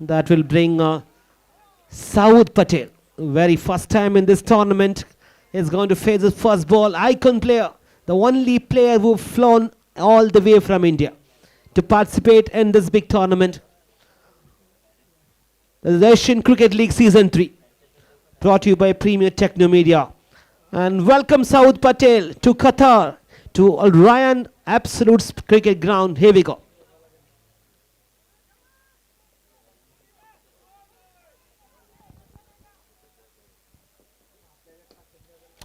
that will bring Saud Patel. Very first time in this tournament is going to face his first ball. Icon player, the only player who flown all the way from India to participate in this big tournament. The Asian Cricket League Season 3, brought to you by Premier Techno Media. And welcome Saud Patel to Qatar, to Al Rayyan Absolute Cricket Ground. Here we go.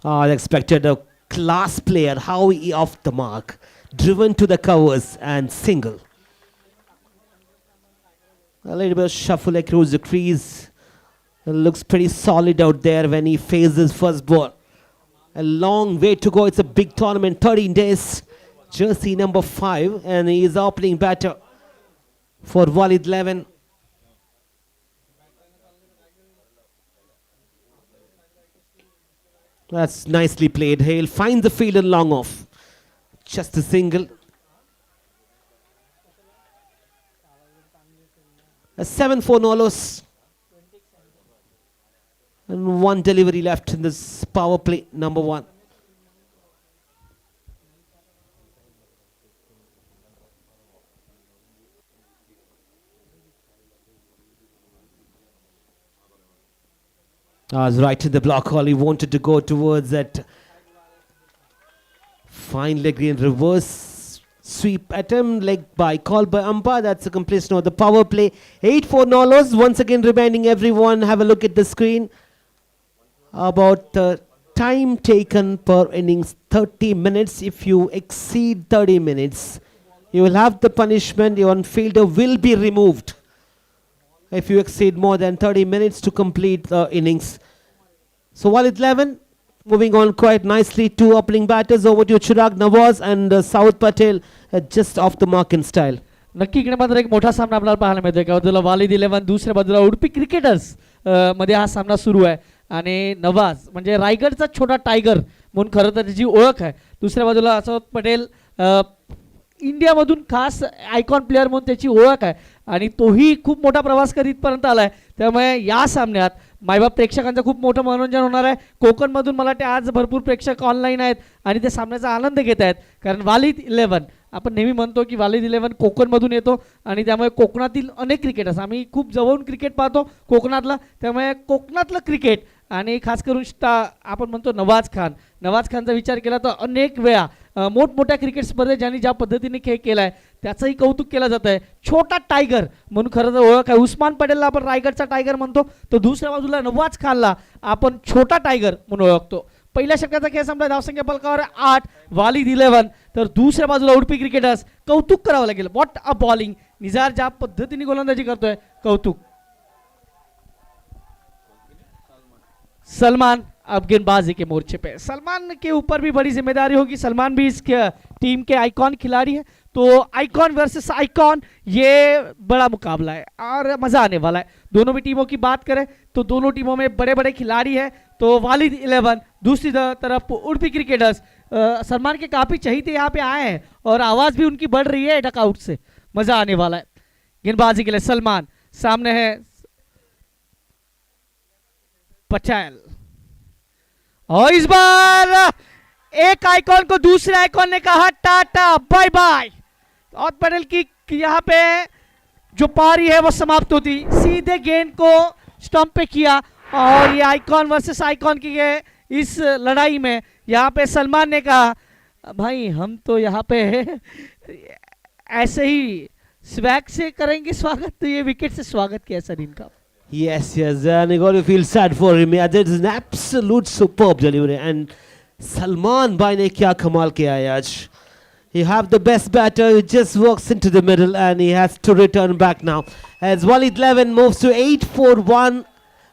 I expected a class player, how he off the mark, driven to the covers and single. A little bit of shuffle across the crease. It looks pretty solid out there when he faces first ball. A long way to go. It's a big tournament, 13 days. Jersey number 5, and he is opening batter for Walid 11. That's nicely played. He'll find the field and long off. Just a single. A 7-4 no loss. And one delivery left in this power play, number 1. Was right in the block hole. He wanted to go towards that fine leg in reverse sweep attempt, leg by call by umpire. That's a completion of the power play. 8-4 no loss. Once again reminding everyone, have a look at the screen about the time taken per innings, 30 minutes. If you exceed 30 minutes, you will have the punishment. Your fielder will be removed if you exceed more than 30 minutes to complete the innings. So Walid 11 moving on quite nicely. 2 opening batters over to Chirag Nawaz and Saud Patel just off the mark in style. नक्की इकडे मात्र एक मोठा सामना आपल्याला पाहायला मिळतोय. एका बाजूला वालिद 11, दुसऱ्या बाजूला उडपी क्रिकेटर्स मध्ये हा सामना सुरू आहे. आणि नवाज म्हणजे रायगडचा छोटा टायगर म्हणून खरं तर त्याची ओळख आहे. दुसऱ्या बाजूला साउद पटेल इंडियामधून खास आयकॉन प्लेअर म्हणून त्याची ओळख आहे आणि तोही खूप मोठा प्रवास करीत इथपर्यंत आला आहे. त्यामुळे या सामन्यात मायबाप प्रेक्षकांचं खूप मोठं मनोरंजन होणार आहे. कोकणमधून मला वाटते आज भरपूर प्रेक्षक ऑनलाईन आहेत आणि ते सामन्याचा आनंद घेत आहेत. कारण वालिद 11 आपण नेहमी म्हणतो की वालिद 11 कोकणमधून येतो आणि त्यामुळे कोकणातील अनेक क्रिकेटर्स आम्ही खूप जवळून क्रिकेट पाहतो कोकणातला. त्यामुळे कोकणातलं क्रिकेट आणि खास करून आपण म्हणतो नवाज खानचा विचार केला तर अनेक वेळा मोठमोठ्या क्रिकेट स्पर्धेत ज्यांनी ज्या पद्धतीने खेळ केला आहे त्याचंही कौतुक केलं जात आहे. छोटा टायगर म्हणून खरं तर ओळख आहे. उस्मान पटेलला आपण रायगडचा टायगर म्हणतो, तर दुसऱ्या बाजूला नवाज खानला आपण छोटा टायगर म्हणून ओळखतो. पहिल्या षटकाचा खेळ संपला. धावसंख्या फलकावर 8, वालिद 11. तर दुसऱ्या बाजूला उडपी क्रिकेटर्स, कौतुक करावं लागेल. What a bowling. निझार ज्या पद्धतीने गोलंदाजी करतोय, कौतुक. सलमान अब गेंदबाजी के मोर्चे पे. सलमान के ऊपर भी बड़ी जिम्मेदारी होगी. सलमान भी इस टीम के आइकॉन खिलाड़ी है, तो आइकॉन वर्सेस आइकॉन ये बड़ा मुकाबला है और मज़ा आने वाला है. दोनों भी टीमों की बात करें तो दोनों टीमों में बड़े बड़े खिलाड़ी हैं. तो वालिद 11, दूसरी तरफ उडुपी क्रिकेटर्स. सलमान के काफ़ी चहीते यहाँ पे आए हैं और आवाज़ भी उनकी बढ़ रही है डकआउट से. मज़ा आने वाला है. गेंदबाजी के लिए सलमान, सामने है पटेल. और इस बार एक आइकॉन को दूसरे आइकॉन ने कहा टाटा बाय बाय. और पटेल की यहाँ पे जो पारी है वो समाप्त होती. सीधे गेंद को स्टंप पे किया और ये आइकॉन वर्सेस आइकॉन की इस लड़ाई में यहाँ पे सलमान ने कहा भाई हम तो यहाँ पे ऐसे ही स्वैग से करेंगे स्वागत. तो ये विकेट से स्वागत किया सर इनका. Yes, and you got to feel sad for him. Yeah, that is an absolute superb delivery. And Salman Bhai ne kya kamal kiya hai aaj. You have the best batter who just walks into the middle and he has to return back now. As Walid 11 moves to 8-4-1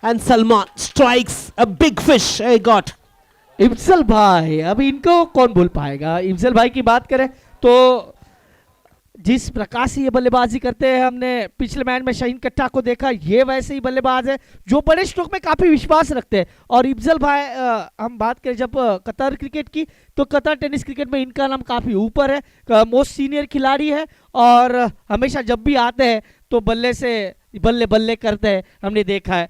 and Salman strikes a big fish. He got. इफजल भाई, अभी इनको कौन बोल पाएगा. इफजल भाई की बात करें तो जिस प्रकार से ये बल्लेबाजी करते हैं, हमने पिछले मैच में शाहीन कट्टा को देखा, ये वैसे ही बल्लेबाज है जो बड़े स्ट्रोक में काफ़ी विश्वास रखते हैं. और इफजल भाई हम बात करें जब कतर क्रिकेट की तो कतर टेनिस क्रिकेट में इनका नाम काफ़ी ऊपर है. मोस्ट सीनियर खिलाड़ी है और हमेशा जब भी आते हैं तो बल्ले से बल्ले बल्ले करते हैं, हमने देखा है।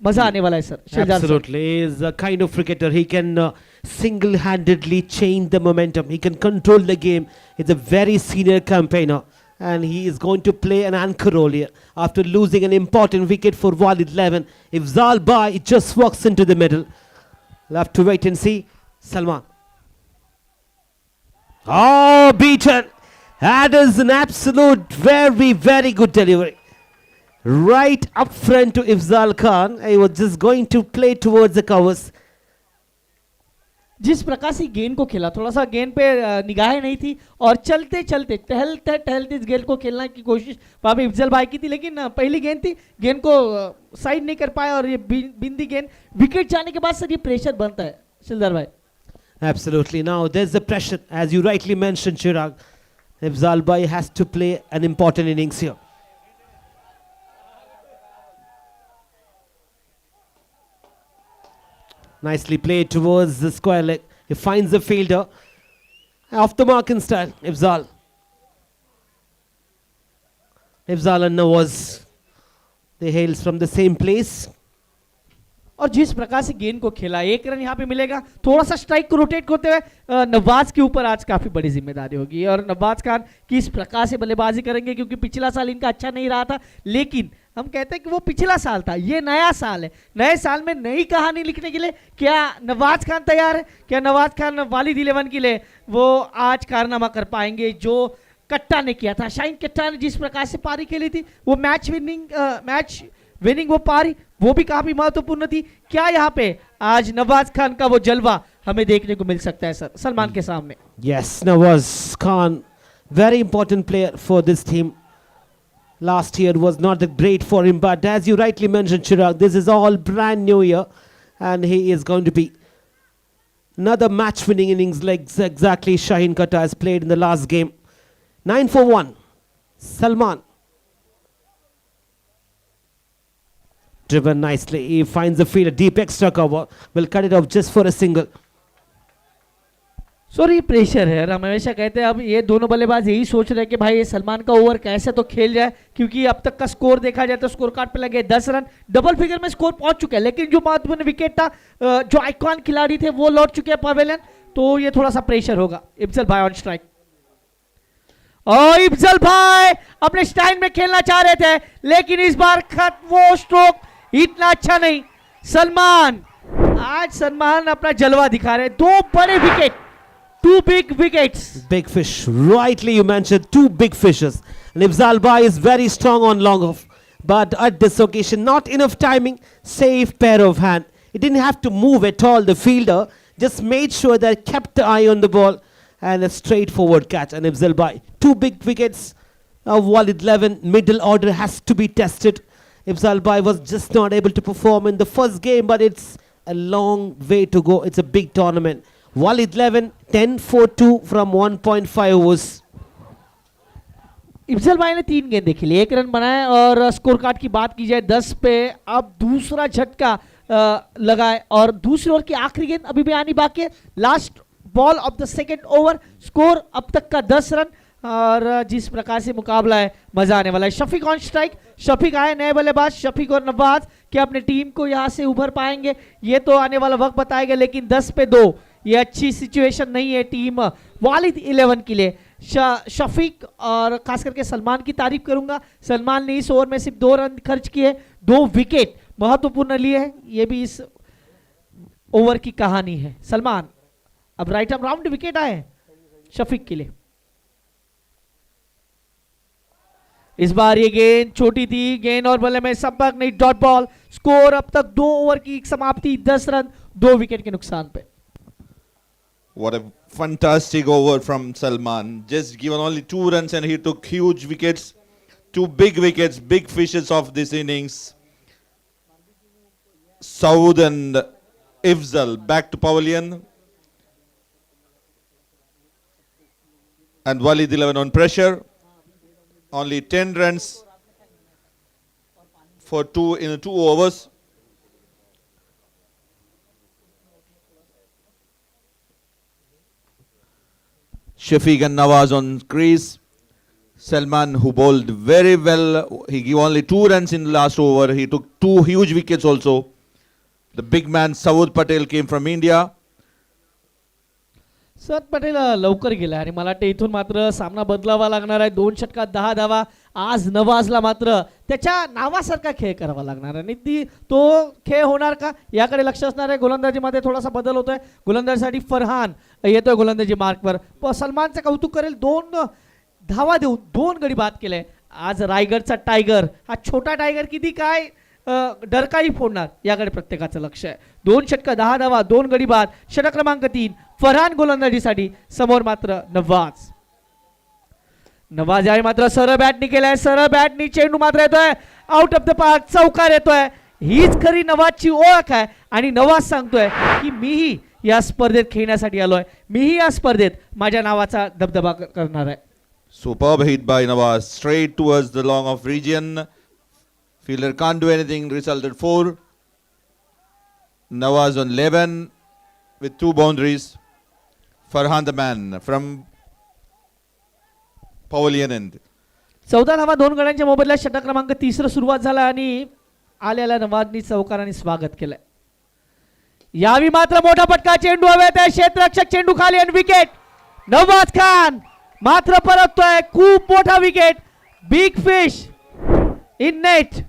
मजा आने वाला है sir Shahzad sir. Absolutely, he is a kind of cricketer. He can single-handedly change the momentum. He can control the game. He's a very senior campaigner, and he is going to play an anchor role here. After losing an important wicket for Walid 11, if Zal Bai just walks into the middle, we'll have to wait and see. Salman. Oh, beaten. That is an absolute very, very good delivery. Right up front to Ifzal Khan. He was just going to play towards the covers. जिस प्रकार से गेंद को खेला, थोड़ा सा गेंद पे निगाहें नहीं थी और चलते चलते टहलते टहलते इस गेंद को खेलने की कोशिश वहाँ पे इफ्जल भाई की थी, लेकिन पहली गेंद थी, गेंद को साइड नहीं कर पाया और ये बिंदी गेंद विकेट जाने के बाद सर ये प्रेशर बनता है शिलदार भाई। Absolutely. Now there's the pressure, as you rightly mentioned, Chirag. Ifzal Bhai has to play an important innings here. Nicely played towards the square leg. He finds the fielder. Off the mark in style, Ifzal. Ifzal and Nawaz. They hails from the same place. और जिस प्रकार से गेंद को खेला, एक run यहाँ पे मिलेगा, थोड़ा सा स्ट्राइक को रोटेट करते हुए नवाज के ऊपर आज काफी बड़ी जिम्मेदारी होगी और नवाज खान किस प्रकार से बल्लेबाजी करेंगे, क्योंकि पिछला साल इनका अच्छा नहीं रहा था, लेकिन हम कहते हैं कि वो पिछला साल था, ये नया साल है, नए साल में नई कहानी लिखने के लिए क्या नवाज खान तैयार है? क्या नवाज खान वालिद 11 के लिए वो आज कारनामा कर पाएंगे जो कट्टा ने किया था? शाहीन कट्टा ने जिस प्रकार से पारी खेली थी, वो मैच विनिंग वो पारी वो भी काफी महत्वपूर्ण थी। क्या यहाँ पे आज नवाज खान का वो जलवा हमें देखने को मिल सकता है सर सलमान के सामने? Yes, Nawaz Khan, very important player for this team. Last year was not that great for him, but as you rightly mentioned, Chirag, this is all brand new year, and he is going to be another match-winning innings like exactly Shaheen Kata has played in the last game. 9 for 1. Salman. Driven nicely. He finds the field, a deep extra cover. Will cut it off just for a single. Sorry ये pressure है, हम हमेशा कहते हैं अब ये दोनों बल्लेबाज यही सोच रहे हैं कि भाई ये सलमान का ओवर कैसे तो खेल जाए, क्योंकि अब तक का स्कोर देखा जाए तो स्कोर कार्ड पे लगे 10 रन, डबल फिगर में स्कोर पहुंच चुका है, लेकिन जो महत्वपूर्ण विकेट था, जो आइकॉन खिलाड़ी थे वो लौट चुके हैं पवेलियन, तो ये थोड़ा सा प्रेशर होगा। इफ्जल भाई ऑन स्ट्राइक और इफ्जल भाई अपने स्टाइल में खेलना चाह रहे थे, लेकिन इस बार वो स्ट्रोक इतना अच्छा नहीं। सलमान अपना जलवा दिखा रहे, दो बड़े wicket, two big wickets. Big fish. Rightly you mentioned two big fishes. And Ifzal Bhai is very strong on long off. But at this occasion, not enough timing. Safe pair of hand. He didn't have to move at all. The fielder just made sure that kept the eye on the ball. And a straightforward catch. And Ifzal Bhai, two big wickets. Walid 11, middle order has to be tested. Ifzal Bhai was just not able to perform in the first game. But it's a long way to go. It's a big tournament. Walid 11, 10 for 2 from 1.5 overs. इफ्जल भाई ने 3 गेंदें खेली, 1 run बनाया और score card की बात की जाए 10 पे अब दूसरा झटका लगाए और दूसरी ओवर की आखिरी गेंद अभी भी आनी बाकी है। Last ball of the second over, score अब तक का 10 रन और जिस प्रकार से मुकाबला है मजा आने वाला है। शफीक ऑन स्ट्राइक, शफीक आए नए बल्लेबाज, शफीक और नवाज क्या अपने टीम को यहां से उभर पाएंगे, ये तो आने वाला वक्त बताएगा, लेकिन 10 पे 2 ये अच्छी सिचुएशन नहीं है टीम वालिद 11 के लिए। शफीक और खास करके सलमान की तारीफ करूंगा, सलमान ने इस ओवर में सिर्फ 2 रन खर्च किए, 2 विकेट महत्वपूर्ण लिए हैं, ये भी इस ओवर की कहानी है। सलमान अब राइट आर्म राउंड विकेट आए शफीक के लिए। इस बार ये गेंद छोटी थी, गेंद और बल्ले में संपर्क नहीं, डॉट बॉल। स्कोर अब तक 2 ओवर की समाप्ति 10 रन 2 विकेट के नुकसान पे। What a fantastic over from Salman. Just given only 2 runs and he took huge wickets. 2 big wickets, big fishes of this innings. Saud and Ifzal back to pavilion. And Walid 11 on pressure. Only 10 runs for 2 overs. Shafiq and Nawaz on crease. Salman, who bowled very well, he gave only 2 runs in the last over. He took 2 huge wickets also. The big man Saud Patel came from India. Sir Patel लवकर गेला आणि मला वाटतं इथून मात्र सामना बदलावा लागणार आहे. 2 षटकात 10 धावा. आज नवाजला मात्र त्याच्या नावासारखा खेळ करावा लागणार आणि तो खेळ होणार का याकडे लक्ष असणार आहे. गोलंदाजीमध्ये थोडासा बदल होतोय. गोलंदाजीसाठी फरहान येतोय गोलंदाजी मार्कवर. सलमानचं कौतुक करेल. 2 धावा देऊन 2 गडी बाद केले. आज रायगडचा टायगर हा छोटा टायगर किती काय डरकाळी फोडणार याकडे प्रत्येकाचं लक्ष आहे. 2 षटकं 10 धावा 2 गडी बाद. षटक क्रमांक 3 फरहान गोलंदाजीसाठी. समोर मात्र नवाज आहे मात्र सरळ बॅटनी केलाय. सरळ बॅटनी चेंडू मात्र येतोय आउट ऑफ द पार्क. चौकार येतोय. हीच खरी नवाजची ओळख आहे आणि नवाज सांगतोय की मीही या स्पर्धेत खेळण्यासाठी आलोय. मीही या स्पर्धेत माझ्या नावाचा दबदबा करणार आहे. Superb hit by Nawaz, straight towards the long off region. Fielder can't do anything, resulted 4. Nawaz on 11 with 2 boundaries. Farhan the man from Pavilion end. 14 धावा 2 गड्यांच्या मोबदल्यात षटक क्रमांक 3 सुरुवात झाला आणि आलेल्या नवाजनी चौकाराने स्वागत केलंय. यावी मात्र मोठा फटका. चेंडू हवेत आहे. क्षेत्ररक्षक चेंडू खाली आणि विकेट. नवाज खान मात्र परततोय. खूप मोठा wicket. Big fish in net.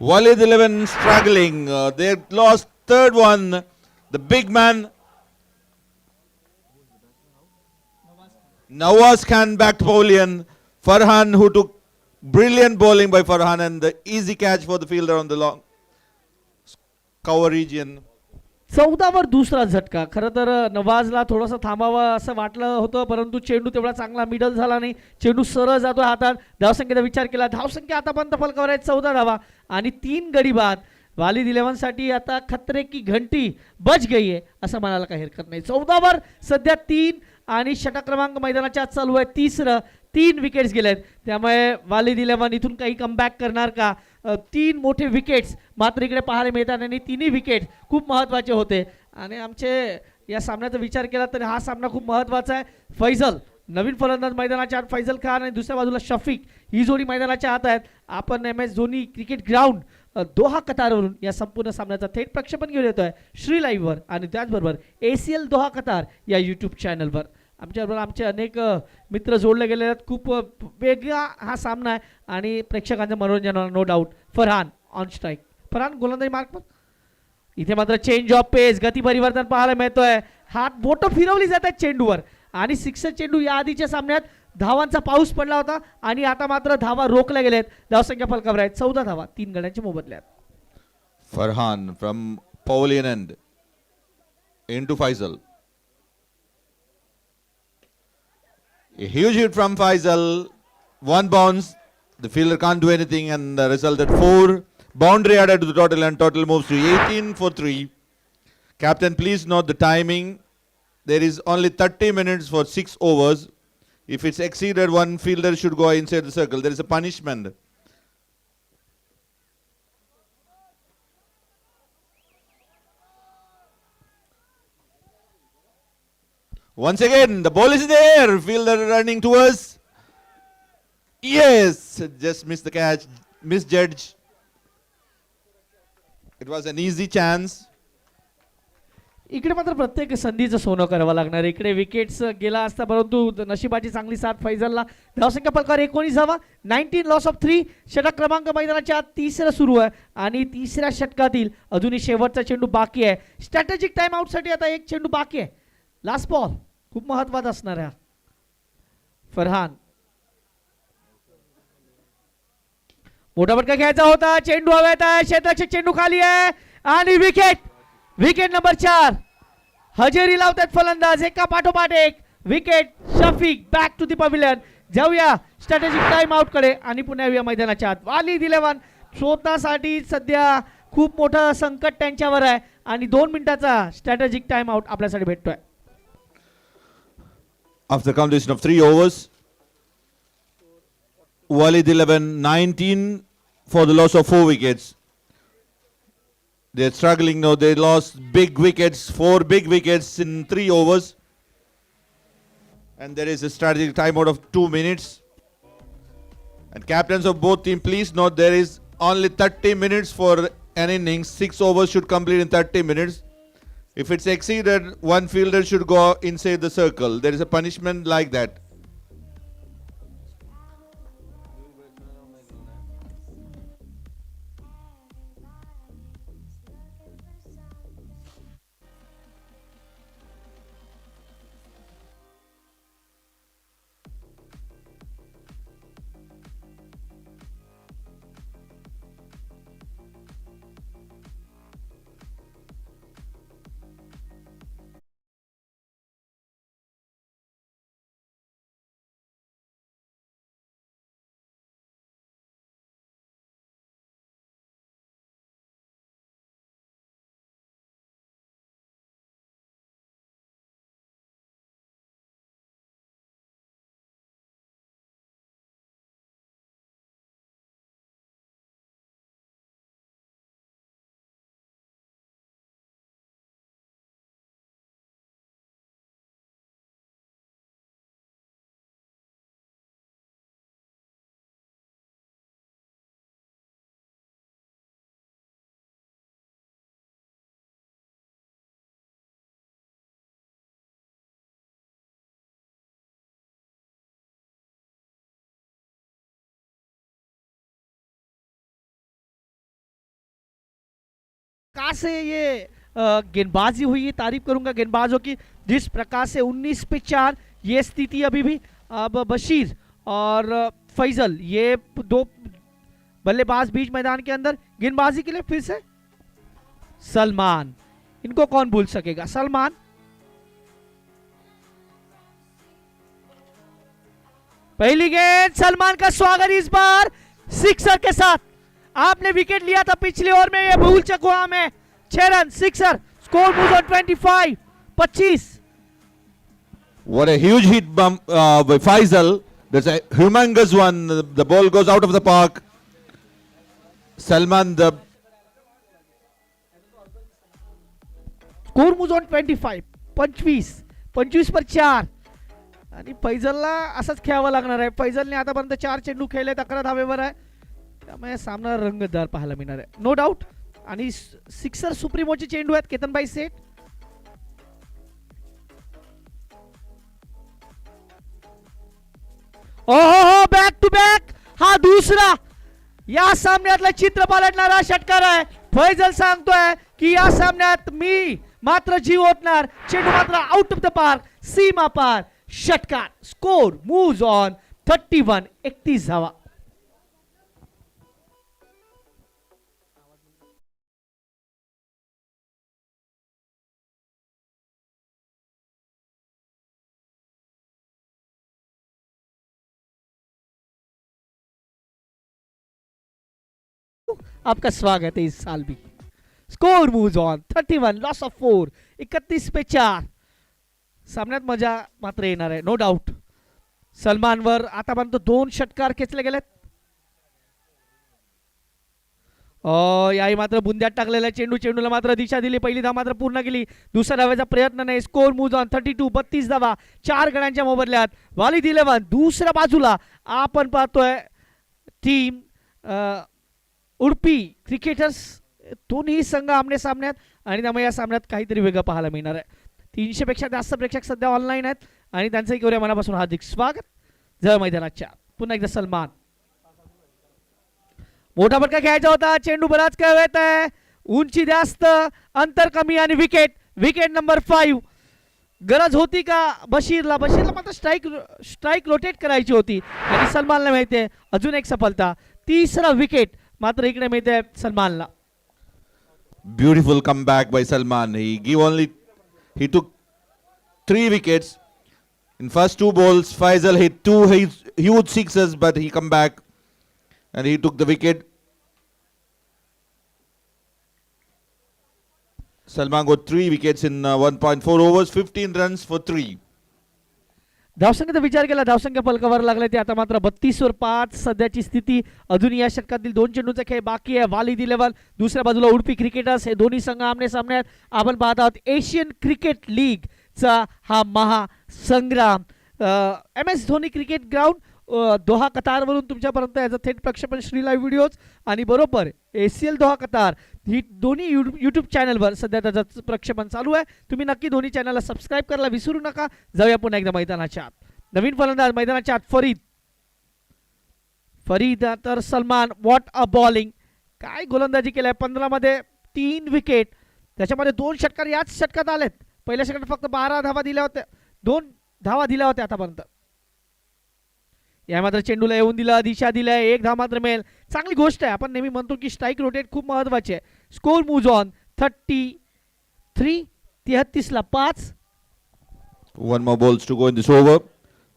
Walid 11 struggling. They lost third one. The big man Nawaz Khan back to Pavilion. Farhan, who took brilliant bowling by Farhan and the easy catch for the fielder on the long cover region. 14 वर दुसरा झटका. खरं तर नवाजला थोडंसं थांबावं असं वाटलं होतं परंतु चेंडू तेवढा चांगला मिडल झाला नाही. चेंडू सरळ जातो हातात. धावसंख्येचा विचार केला. धावसंख्या आतापर्यंत फलकावर आहे 14 धावा आणि 3 गडी बाद. वालिद 11 साठी आता खतरे की घंटी बज गई आहे असं म्हणायला काही हरकत नाही. 14 वर सध्या 3 आणि षटक क्रमांक मैदानाच्या आत चालू आहे 3रं. 3 विकेट्स गेलेत त्यामुळे वालिद 11 इथून काही कमबॅक करणार का. 3 मोठे विकेट्स मात्र इकडे पाहायला मिळतात आणि 3ही विकेट खूप महत्त्वाचे होते आणि आमचे या सामन्याचा विचार केला तर हा सामना खूप महत्त्वाचा आहे. फैजल नवीन फलंदाज मैदानाच्या आत. फैजल खान आणि दुसऱ्या बाजूला शफीक ही जोडी मैदानाच्या आत आहेत. आपण MS धोनी क्रिकेट ग्राउंड दोहा कतारवरून या संपूर्ण सामन्याचा थेट प्रक्षेपण घेऊन येतोय श्री लाईव्हवर आणि त्याचबरोबर ACL दोहा कतार या यूट्यूब चॅनलवर. आमच्याबरोबर आमचे अनेक मित्र जोडले गेले आहेत. खूप वेगळा हा सामना आहे आणि प्रेक्षकांचं मनोरंजन होणार no doubt. Farhan on strike. Farhan गोलंदाजी मार्कवर. इथे मात्र चेंज ऑफ पेस गती परिवर्तन पाहायला मिळतोय. हात बोटं फिरवली जात आहेत चेंडूवर आणि 6 चेंडू या आधीच्या सामन्यात धावांचा पाऊस पडला होता आणि आता मात्र धावा रोखल्या गेल्यात. धावसंख्या फलकावर आहेत 14 धावा 3 गड्यांच्या मोबदल्यात. Farhan from Pavilion end into Faisal. A huge hit from Faisal. 1 bounce. The fielder can't do anything and the result at 4. Boundary added to the total and total moves to 18 for 3. Captain, please note the timing. There is only 30 minutes for 6 overs. If it's exceeded, one fielder should go inside the circle. There is a punishment. Once again, the ball is in the air. Fielder running towards. Yes, just missed the catch. Misjudged. It was an easy chance. इकडे मात्र प्रत्येक संधीचं सोनं करावं लागणार. इकडे wickets गेला असता परंतु नशिबाची चांगली साथ फैजलला. धावसंख्या फलकावर 19 धावा. 19 लॉस ऑफ 3. षटक क्रमांक मैदानाच्या आत 3रं सुरू आहे आणि 3ऱ्या षटकातील अजूनही शेवटचा चेंडू बाकी आहे. स्ट्रॅटेजिक टाइम आउटसाठी आता 1 चेंडू बाकी आहे. लास्ट बॉल खूप महत्त्वाचा असणार आहे. फरहान मोठा फटका घ्यायचा होता. चेंडू हवेत आहे. क्षेत्ररक्षक चेंडू खाली आहे आणि विकेट. Wicket number 4. हजेरी लावतात फलंदाज एका पाठोपाठ एक. Wicket. Shafiq back to the pavilion. जाऊया स्ट्रॅटेजिक टाइम आउट कडे आणि पुन्हा येऊया मैदानाच्या आत. वालिद 11 स्वतःसाठी सध्या खूप मोठं संकट त्यांच्यावर आहे आणि 2 मिनिटाचा स्ट्रॅटेजिक टाइम आउट आपल्यासाठी भेटतोय. After completion of 3 overs, Walid 11 19 for the loss of 4 wickets. They're struggling now. They lost big wickets, 4 big wickets in 3 overs. And there is a strategic timeout of 2 minutes. And captains of both teams, please note there is only 30 minutes for an innings. 6 overs should complete in 30 minutes. If it's exceeded, one fielder should go inside the circle. There is a punishment like that. कहाँ से ये गेंदबाजी हुई है, तारीफ करूंगा गेंदबाजों की, जिस प्रकार से 19 पे 4 ये स्थिति अभी भी। अब बशीर और फैजल ये दो बल्लेबाज बीच मैदान के अंदर, गेंदबाजी के लिए फिर से सलमान, इनको कौन भूल सकेगा। सलमान पहली गेंद, सलमान का स्वागत इस बार सिक्सर के साथ। आपने विकेट लिया था पिछले ओवर में, ये भूल चुका मैं। 6 run sixer, score moves on 25. What a huge hit bump by Faisal. That's a humongous one. The ball goes out of the park. Salman, the score moves on 25 पर 4 आणि फैजलला असंच खेळावं लागणार आहे। फैजलने आतापर्यंत 4 चेंडू खेळले, 11 धावेवर आहे, त्यामुळे सामना रंगतदार पाहायला मिळणार आहे नो डाऊट। आणि सिक्सर सुप्रीमोचे चेंडू आहेत केतनभाई सेठ। ओहो, बॅक टू बॅक, हा दुसरा या सामन्यातला चित्र पालटणारा षटकार आहे। फैजल सांगतोय की या सामन्यात मी मात्र जीव ओतणार, चेंडू मात्र आउट ऑफ द पार्क, सीमा पार षटकार। स्कोर मूव्स ऑन 31, 31 धावा। आपका स्वागत है इस साल भी। Score moves on 31, loss of 4, 31 पे 4। सामन्यात मजा मात्र येणार आहे नो डाऊट। सलमानवर आतापर्यंत 2 षटकार खेचले गेलेत। याही मात्र बुंद्यात टाकलेला चेंडूला मात्र दिशा दिली, पहिली धाव मात्र पूर्ण केली, दुसऱ्या धावेचा प्रयत्न नाही। स्कोर मूव्स ऑन 32, 32 धावा 4 गड्यांच्या मोबदल्यात। वालीद 11 दुसऱ्या बाजूला आपण पाहतोय टीम उडपी क्रिकेटर्स, दोन्ही संघ आमने सामन्यात, आणि त्यामुळे या सामन्यात काहीतरी वेगळं पाहायला मिळणार आहे। 300 पेक्षा जास्त प्रेक्षक सध्या ऑनलाईन आहेत आणि त्यांचंही करूया मनापासून हार्दिक स्वागत। जय मैदानाच्या पुन्हा एकदा सलमान, मोठा फटका खेळायचा होता, चेंडू बराच काय येत आहे, उंची जास्त, अंतर कमी आणि विकेट नंबर 5। गरज होती का बशीरला मात्र स्ट्राईक रोटेट करायची होती आणि सलमानला मिळते अजून एक सफलता। तिसरा विकेट मात्र इकडे मिळते सलमानला। beautiful comeback by Salman. He took 3 wickets. In first 2 balls, Faisal hit 2 huge sixes, but he come back and he took the wicket. Salman got 3 wickets in 1.4 overs, 15 runs for 3. धावसंख्येचा विचार केला, धावसंख्या पलकावर लागले ते आता मात्र 32 वर 5 सध्याची स्थिती। अजून या षटकातील 2 चेंडूचा खेळ बाकी आहे। वालीद 11 दुसऱ्या बाजूला उडपी क्रिकेटर्स, हे दोन्ही संघ आमने सामन्यात। आपण पाहत आहोत एशियन क्रिकेट लीग चा हा महासंग्राम। MS धोनी क्रिकेट ग्राउंड दोहा कतारवरून तुमच्यापर्यंत याचं थेट प्रक्षेपण श्री लाईव्ह व्हिडिओज आणि बरोबर ACL दोहा कतार ही दोन्ही यूट्यूब चॅनलवर सध्या त्याचं प्रक्षेपण चालू आहे. तुम्ही नक्की दोन्ही चॅनलला सबस्क्राईब करायला विसरू नका. जाऊया पुन्हा एकदा मैदानाच्या आत. नवीन फलंदाज मैदानाच्या आत फरीद तर सलमान. व्हॉट अ बॉलिंग, काय गोलंदाजी केलाय. 15 मध्ये 3 विकेट, त्याच्यामध्ये 2 षटकार याच षटकात आलेत. पहिल्या षटकात फक्त 12 धावा दिल्या होत्या, 2 धावा दिल्या होत्या आतापर्यंत. या मात्र चेंडूला येऊन दिला, दिशा दिलाय, 1 धाव मात्र मिळेल. चांगली गोष्ट आहे. आपण नेहमी म्हणतो की स्ट्राईक रोटेट खूप महत्वाचे आहे. स्कोर मूव्ज ऑन 33 33 ला 5. One more balls to go in this over.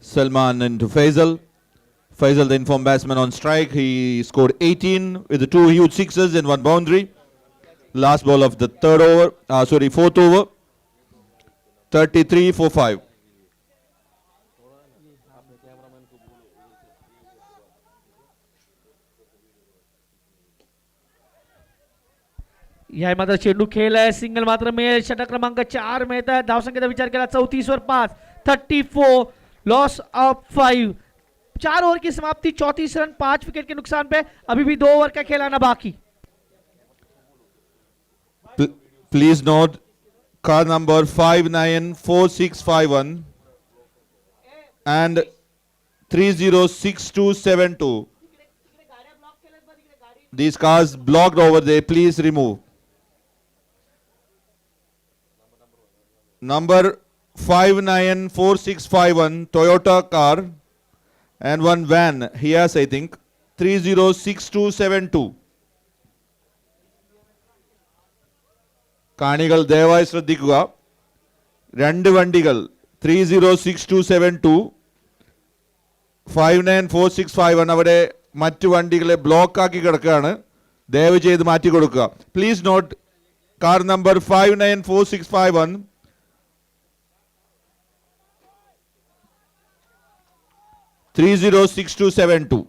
Salman into Faisal. Faisal, the informed batsman on strike. He scored 18 with the 2 huge sixes and 1 boundary. Last ball of the fourth over. 33 for 5. या मात्र चेंडू खेळ आहे. Single मात्र मिळेल. षटक क्रमांक 4 मिळत आहे. धावसंख्येचा विचार केला 34 वर 5. 34 लॉस ऑफ 5. 4 ओवर की समाप्ति, 34 रन 5 विकेट के नुकसान पे. अभी भी 2 ओवर का खेल आना बाकी. Please note card number 594651 and 306272. These cars blocked over there. Please remove. Number 594651 Toyota car and one van. He has, I think, 306272. കാണികൾ ദയവായി ശ്രദ്ധിക്കുക. 2 വണ്ടികൾ 306272 594651 അവിടെ മറ്റു വണ്ടികളെ ബ്ലോക്ക് ആക്കി കിടക്കുകയാണ്. ദയവ് ചെയ്ത് മാറ്റി കൊടുക്കുക. Please note car number 594651 306272.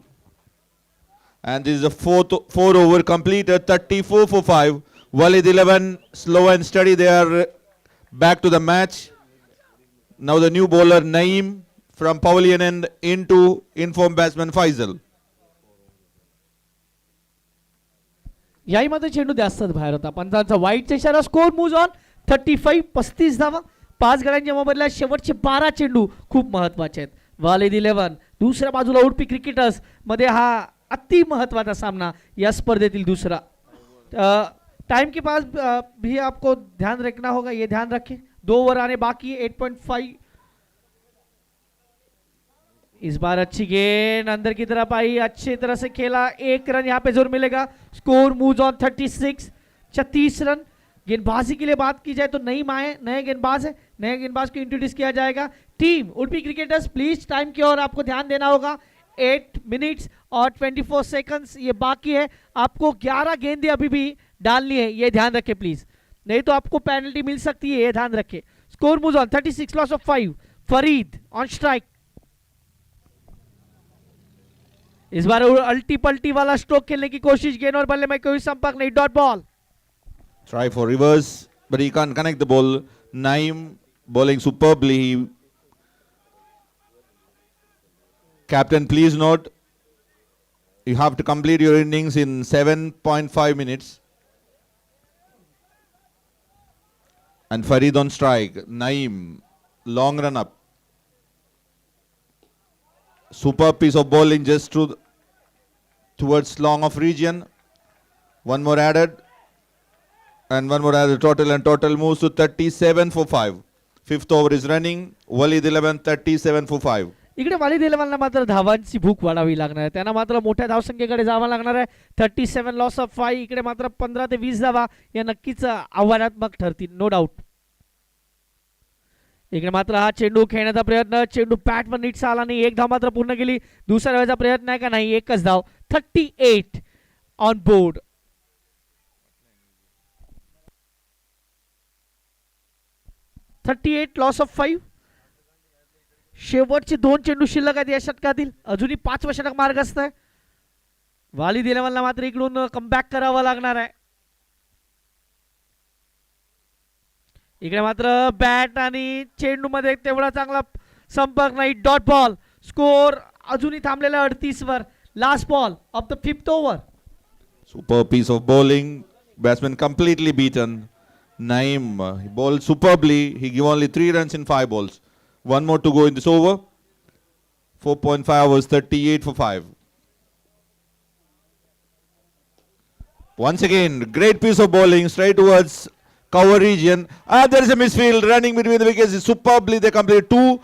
And this is a 4 over completed. 34 for 5. Walid 11 slow and steady. They are back to the match. Now the new bowler Naeem from Pavilion End into informed batsman Faisal. याही मध्ये चेंडू जास्तच बाहेर होता. पंचांचा वाईटचा इशारा. Score moves on 35 35 धावा. 5 गड्यांच्या मोबदल्यात शेवटचे 12 चेंडू खूप महत्वाचे आहेत. वालिद 11 दुसऱ्या बाजूला उडपी क्रिकेटर्स मध्ये हा अति महत्वाचा सामना या स्पर्धेतील दुसरा. टाइम के पास भी आपको ध्यान रखना होगा, ये ध्यान रखें. 2 ओवर आने बाकी. 8.5. इस बार अच्छी गेंद अंदर की तरफ आई, अच्छी तरह से खेला. 1 रन यहाँ पे जरूर मिलेगा. Score moves on 36 36 run. गेंदबाजी के लिए बात की जाए तो नईम आए, नए गेंदबाज है, नए गेंदबाज को इंट्रोड्यूस किया जाएगा. Team Udupi cricketers please time की ओर आपको ध्यान देना होगा. 8 मिनट्स और 24 सेकंड्स ये बाकी है. आपको 11 गेंदें अभी भी डालनी है, ये ध्यान रखें प्लीज, नहीं तो आपको पेनल्टी मिल सकती है, ये ध्यान रखें. Score moves on 36 loss of 5. Farid on strike. इस बार अल्टी पल्टी वाला स्ट्रोक खेलने की कोशिश. गेंद और बल्ले में कोई संपर्क नहीं. Dot ball. Try for reverse, but he can't connect the ball. Naeem bowling superbly. Captain, please note, you have to complete your innings in 7.5 minutes. And Farid on strike. Naeem, long run up. Superb piece of bowling just towards long off region. One more added. And one more added total, and total moves to 37 for 5. 5th over is running. Walid 11 37 for 5. इकडे वालिद 11ला मात्र धावांची भूक वाढावी लागणार आहे. त्यांना मात्र मोठ्या धावसंख्येकडे जावं लागणार आहे. 37 लॉस ऑफ 5. इकडे मात्र 15 ते 20 धावा या नक्कीच आव्हानात्मक ठरतील, नो डाऊट. इकडे मात्र हा चेंडू खेळण्याचा प्रयत्न. चेंडू पॅट वर नीट आला नाही. 1 धाव मात्र पूर्ण केली. दुसऱ्या वेळेचा प्रयत्न आहे का नाही, 1च धाव. 38 ऑन बोर्ड. 38 loss of 5. शेवटचे 2 चेंडू शिल्लक आहेत या षटकातील. अजूनही 5वं षटक मार्गस्थ आहे. वालिद 11ला मात्र इकडून कमबॅक करावा लागणार आहे. इकडे मात्र बॅट आणि चेंडू मध्ये तेवढा चांगला संपर्क नाही. Dot ball. स्कोर अजूनही थांबलेला 38 वर. Last ball of the 5th over. Superb piece of bowling. Batsman completely beaten. Naeem, he bowled superbly. He gave only 3 runs in 5 balls. One more to go in this over. 4.5 overs, 38 for 5. Once again, great piece of bowling straight towards cover region. There is a misfield running between the wickets. Superbly they completed 2.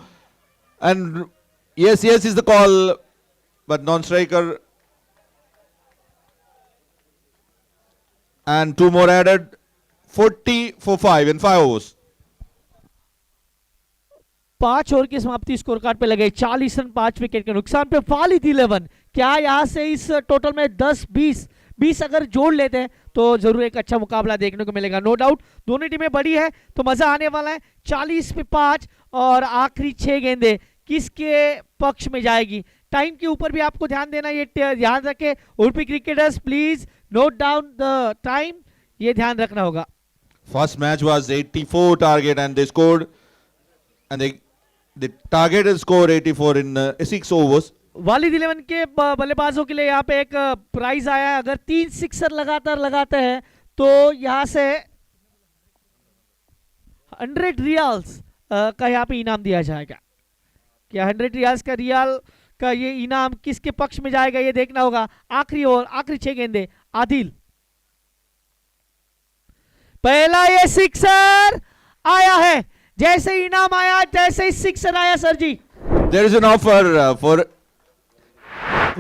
And yes is the call. But non-striker. And 2 more added. 40 for 5 in 5 overs. 5 over की समाप्ति score card पे लगे 40 run 5 wicket के नुकसान पे. वालिद 11 क्या यहां से इस टोटल में 10-20 अगर जोड़ लेते हैं तो जरूर एक अच्छा मुकाबला देखने को मिलेगा. नो डाउट दोनों टीमें बड़ी है तो मजा आने वाला है. 40 पे 5 और आखिरी 6 गेंदें किसके पक्ष में जाएगी. टाइम के ऊपर भी आपको ध्यान देना. ये ध्यान रखें उर्पी cricketers, please note down the time. ये ध्यान रखना होगा. First match was 84 target and they scored, and they targeted score 84 in 6 overs. वालिद 11 के बल्लेबाजों के लिए यहाँ पे एक प्राइज आया है. अगर 3 सिक्सर लगातार लगाते हैं तो यहाँ से 100 रियाल्स का यहाँ पे इनाम दिया जाएगा. क्या 100 रियाल्स का का ये इनाम किसके पक्ष में जाएगा ये देखना होगा. आखिरी ओवर आखिरी 6 गेंदे. आदिल पहला ये सिक्सर आया है. जैसे इनाम आया जैसे ही सिक्सर आया sir ji. There is an offer for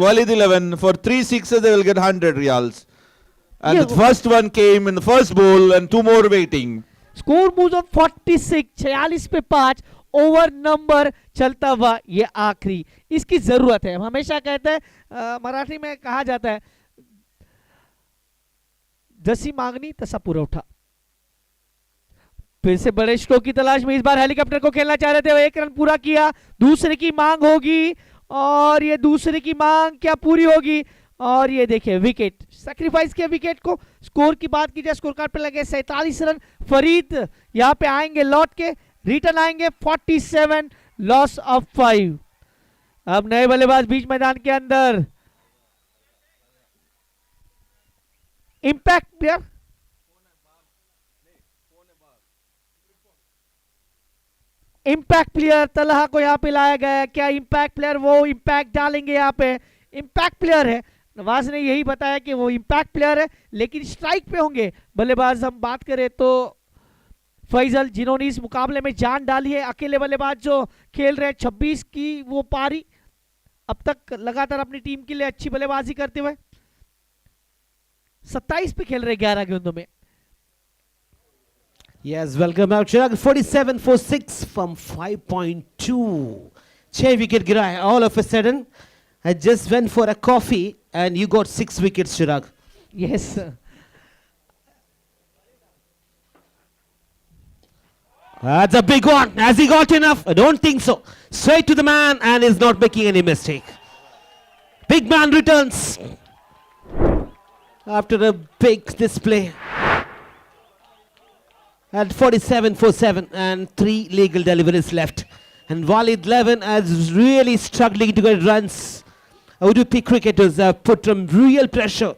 Walid 11 for 3 sixes they will get 100 riyals. And Yeah. the first one came in the first bowl and 2 more waiting. Score moves on 46. 46 पे 5 over number चलता हुआ ये आखिरी. इसकी जरूरत है. हम हमेशा कहते हैं मराठी में कहा जाता है जसी मागणी तसा पुरवठा. फिर से बड़े स्ट्रोक की तलाश में इस बार हेलीकॉप्टर को खेलना चाह रहे थे. 1 रन पूरा किया. दूसरे की मांग होगी और ये दूसरे की मांग क्या पूरी होगी. और ये देखिए विकेट सैक्रिफाइस किया विकेट को. स्कोर की बात की जाए स्कोर कार्ड पे लगे 47 रन. फरीद यहां पे आएंगे लौट के. रिटर्न आएंगे 47. Loss of 5. अब नए बल्लेबाज बीच मैदान के अंदर. इंपैक्ट प्लेयर तलहा को यहां पे लाया गया है. क्या इंपैक्ट प्लेयर वो इंपैक्ट डालेंगे यहाँ पे. इंपैक्ट प्लेयर है. नवाज ने यही बताया कि वो इंपैक्ट प्लेयर है लेकिन स्ट्राइक पे होंगे बल्लेबाज. हम बात करें तो फैजल जिन्होंने इस मुकाबले में जान डाली है. अकेले बल्लेबाज जो खेल रहे हैं 26 की वो पारी अब तक लगातार अपनी टीम के लिए अच्छी बल्लेबाजी करते हुए 27 पे खेल रहे 11 गेंदों में. Yes, welcome out. Chirag 47 for 6 from 5.2. 6 wicket gira hai all of a sudden. I just went for a coffee and you got 6 wickets, Chirag. Yes sir. That's a big one. Has he got enough? I don't think so. Straight to the man and is not making any mistake. Big man returns after a big display. At 47 for 7 and 3 legal deliveries left. And Walid 11 is really struggling to get runs. Udupi cricketers have put some real pressure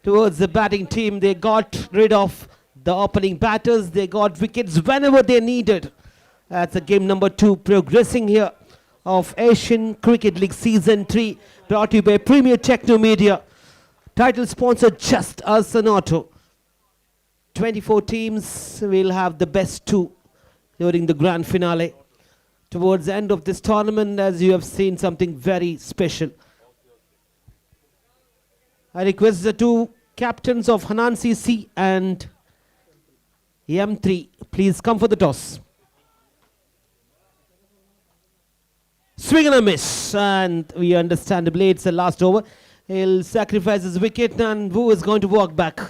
towards the batting team. They got rid of the opening batters. They got wickets whenever they needed. That's a game number 2 progressing here of Asian Cricket League Season 3. Brought to you by Premier Techno Media. Title sponsor Just Us and Auto. 24 teams will have the best 2 during the grand finale. Towards the end of this tournament, as you have seen, something very special. I request the 2 captains of Hanan CC and M3, please come for the toss. Swing and a miss, and we understandably it's the last over. He'll sacrifice his wicket, and Wu is going to walk back.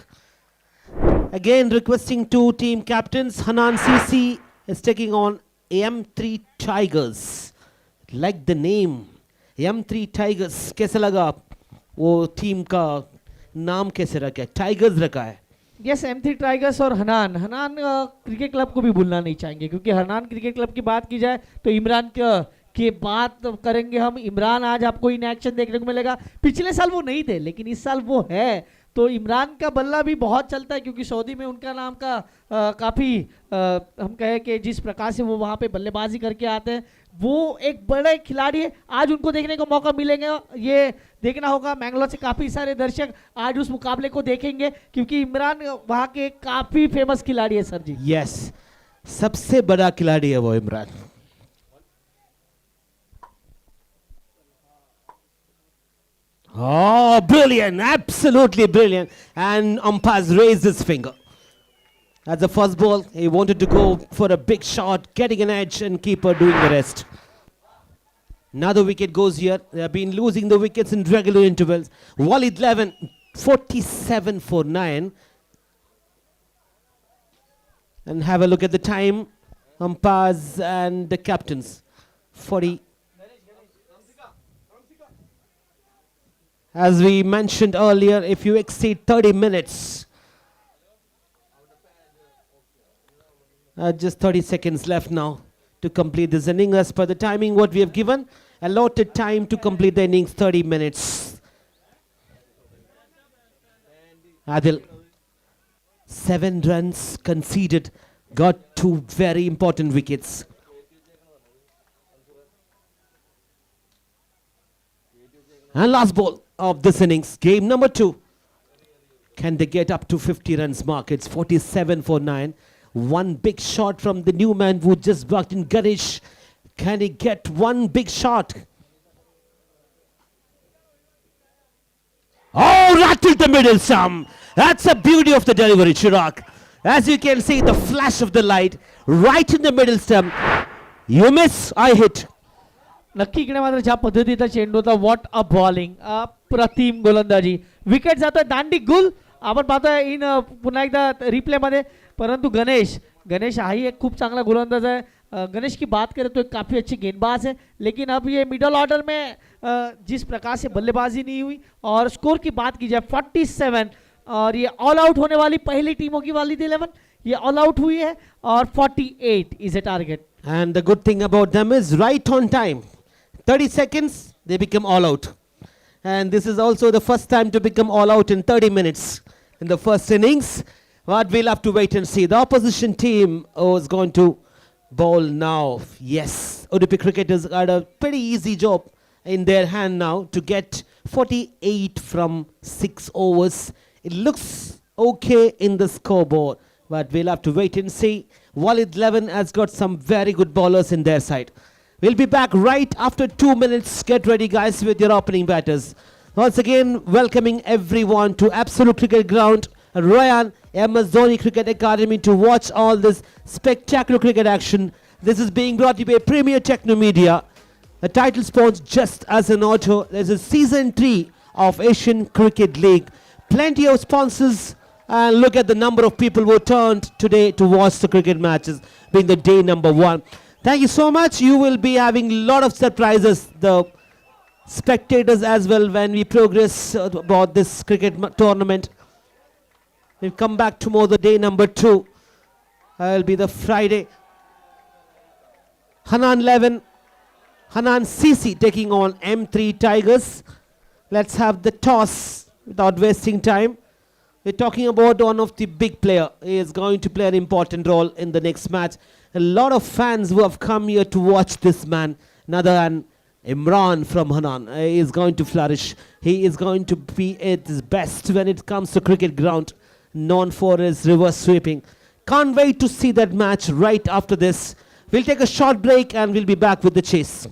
Again requesting 2 team captains. Hanan CC is taking on M3 Tigers. Like the name M3 Tigers. कैसा लगा वो team का नाम कैसे रखा है? Tigers रखा है. यस M3 टाइगर्स और हनान क्रिकेट क्लब को भी भूलना नहीं चाहेंगे क्योंकि हनान क्रिकेट क्लब की बात की जाए तो इमरान की बात करेंगे हम, इमरान आज आपको इन एक्शन देखने को मिलेगा। पिछले साल वो नहीं थे लेकिन इस साल वो है। तो इमरान का बल्ला भी बहुत चलता है क्योंकि सऊदी में उनका नाम का काफ़ी हम कहें कि जिस प्रकार से वो वहाँ पे बल्लेबाजी करके आते हैं, वो एक बड़े खिलाड़ी है। आज उनको देखने को मौका मिलेगा, ये देखना होगा। मैंगलोर से काफ़ी सारे दर्शक आज उस मुकाबले को देखेंगे क्योंकि इमरान वहाँ के काफ़ी फेमस खिलाड़ी है सर जी। यस, सबसे बड़ा खिलाड़ी है वो Imran. Oh, brilliant! Absolutely brilliant. And umpires raised his finger. At the first ball, he wanted to go for a big shot, getting an edge, and keeper doing the rest. Another wicket goes here. They have been losing the wickets in regular intervals. Walid 11, 47 for 9. And have a look at the time. Umpires and the captains. 40. As we mentioned earlier, if you exceed 30 minutes, just 30 seconds left now to complete this inning. As per the timing what we have given, allotted time to complete the innings 30 minutes. Adil, 7 runs conceded, got 2 very important wickets. And last ball of this innings, game number 2. Can they get up to 50 runs mark? It's 47 for 9. One big shot from the new man who just worked in Ganesh. Can he get one big shot? Oh, rattled the middle stump. That's the beauty of the delivery, Chirag. As you can see, the flash of the light right in the middle stump. You miss, I hit. नक्की इकडे मात्र ज्या पद्धतीचा चेंडू होता, what a bowling, अप्रतिम गोलंदाजी, wicket जातोय दांडी गुल. आपण पाहतोय इन पुन्हा एकदा रिप्ले मध्ये. परंतु गणेश हाही एक खूप चांगला गोलंदाज है. गणेश की बात करें तो एक काफ़ी अच्छी गेंदबाज है, लेकिन अब ये मिडल ऑर्डर में जिस प्रकार से बल्लेबाजी नहीं हुई और स्कोर की बात की जाए 47, और ये ऑल आउट होने वाली पहली टीमों की वाली 11 ये ऑल आउट हुई है और 48 is a target. And the good thing about them is right on time. 30 seconds, they become all out. And this is also the first time to become all out in 30 minutes in the first innings. But we'll have to wait and see. The opposition team is going to bowl now. Yes, Udupi cricketers had a pretty easy job in their hand now to get 48 from 6 overs. It looks okay in the scoreboard, but we'll have to wait and see. Walid 11 has got some very good bowlers in their side. We'll be back right after 2 minutes. Get ready, guys, with your opening batters. Once again, welcoming everyone to Absolute Cricket Ground, Royan MS Dhoni Cricket Academy, to watch all this spectacular cricket action. This is being brought to you by Premier Techno Media. The title sponsor, just as an auto. There's a season 3 of Asian Cricket League. Plenty of sponsors. And look at the number of people who turned today to watch the cricket matches, being the day number 1. Thank you so much. You will be having a lot of surprises, the spectators as well, when we progress about this cricket tournament. We'll come back tomorrow, the day number 2. It'll be the Friday. Hanan 11, Hanan CC taking on M3 Tigers. Let's have the toss without wasting time. We're talking about one of the big player. He is going to play an important role in the next match. A lot of fans who have come here to watch this man, another than Imran from Hanan. He is going to flourish. He is going to be at his best when it comes to cricket ground, known for his reverse sweeping. Can't wait to see that match right after this. We'll take a short break and we'll be back with the chase.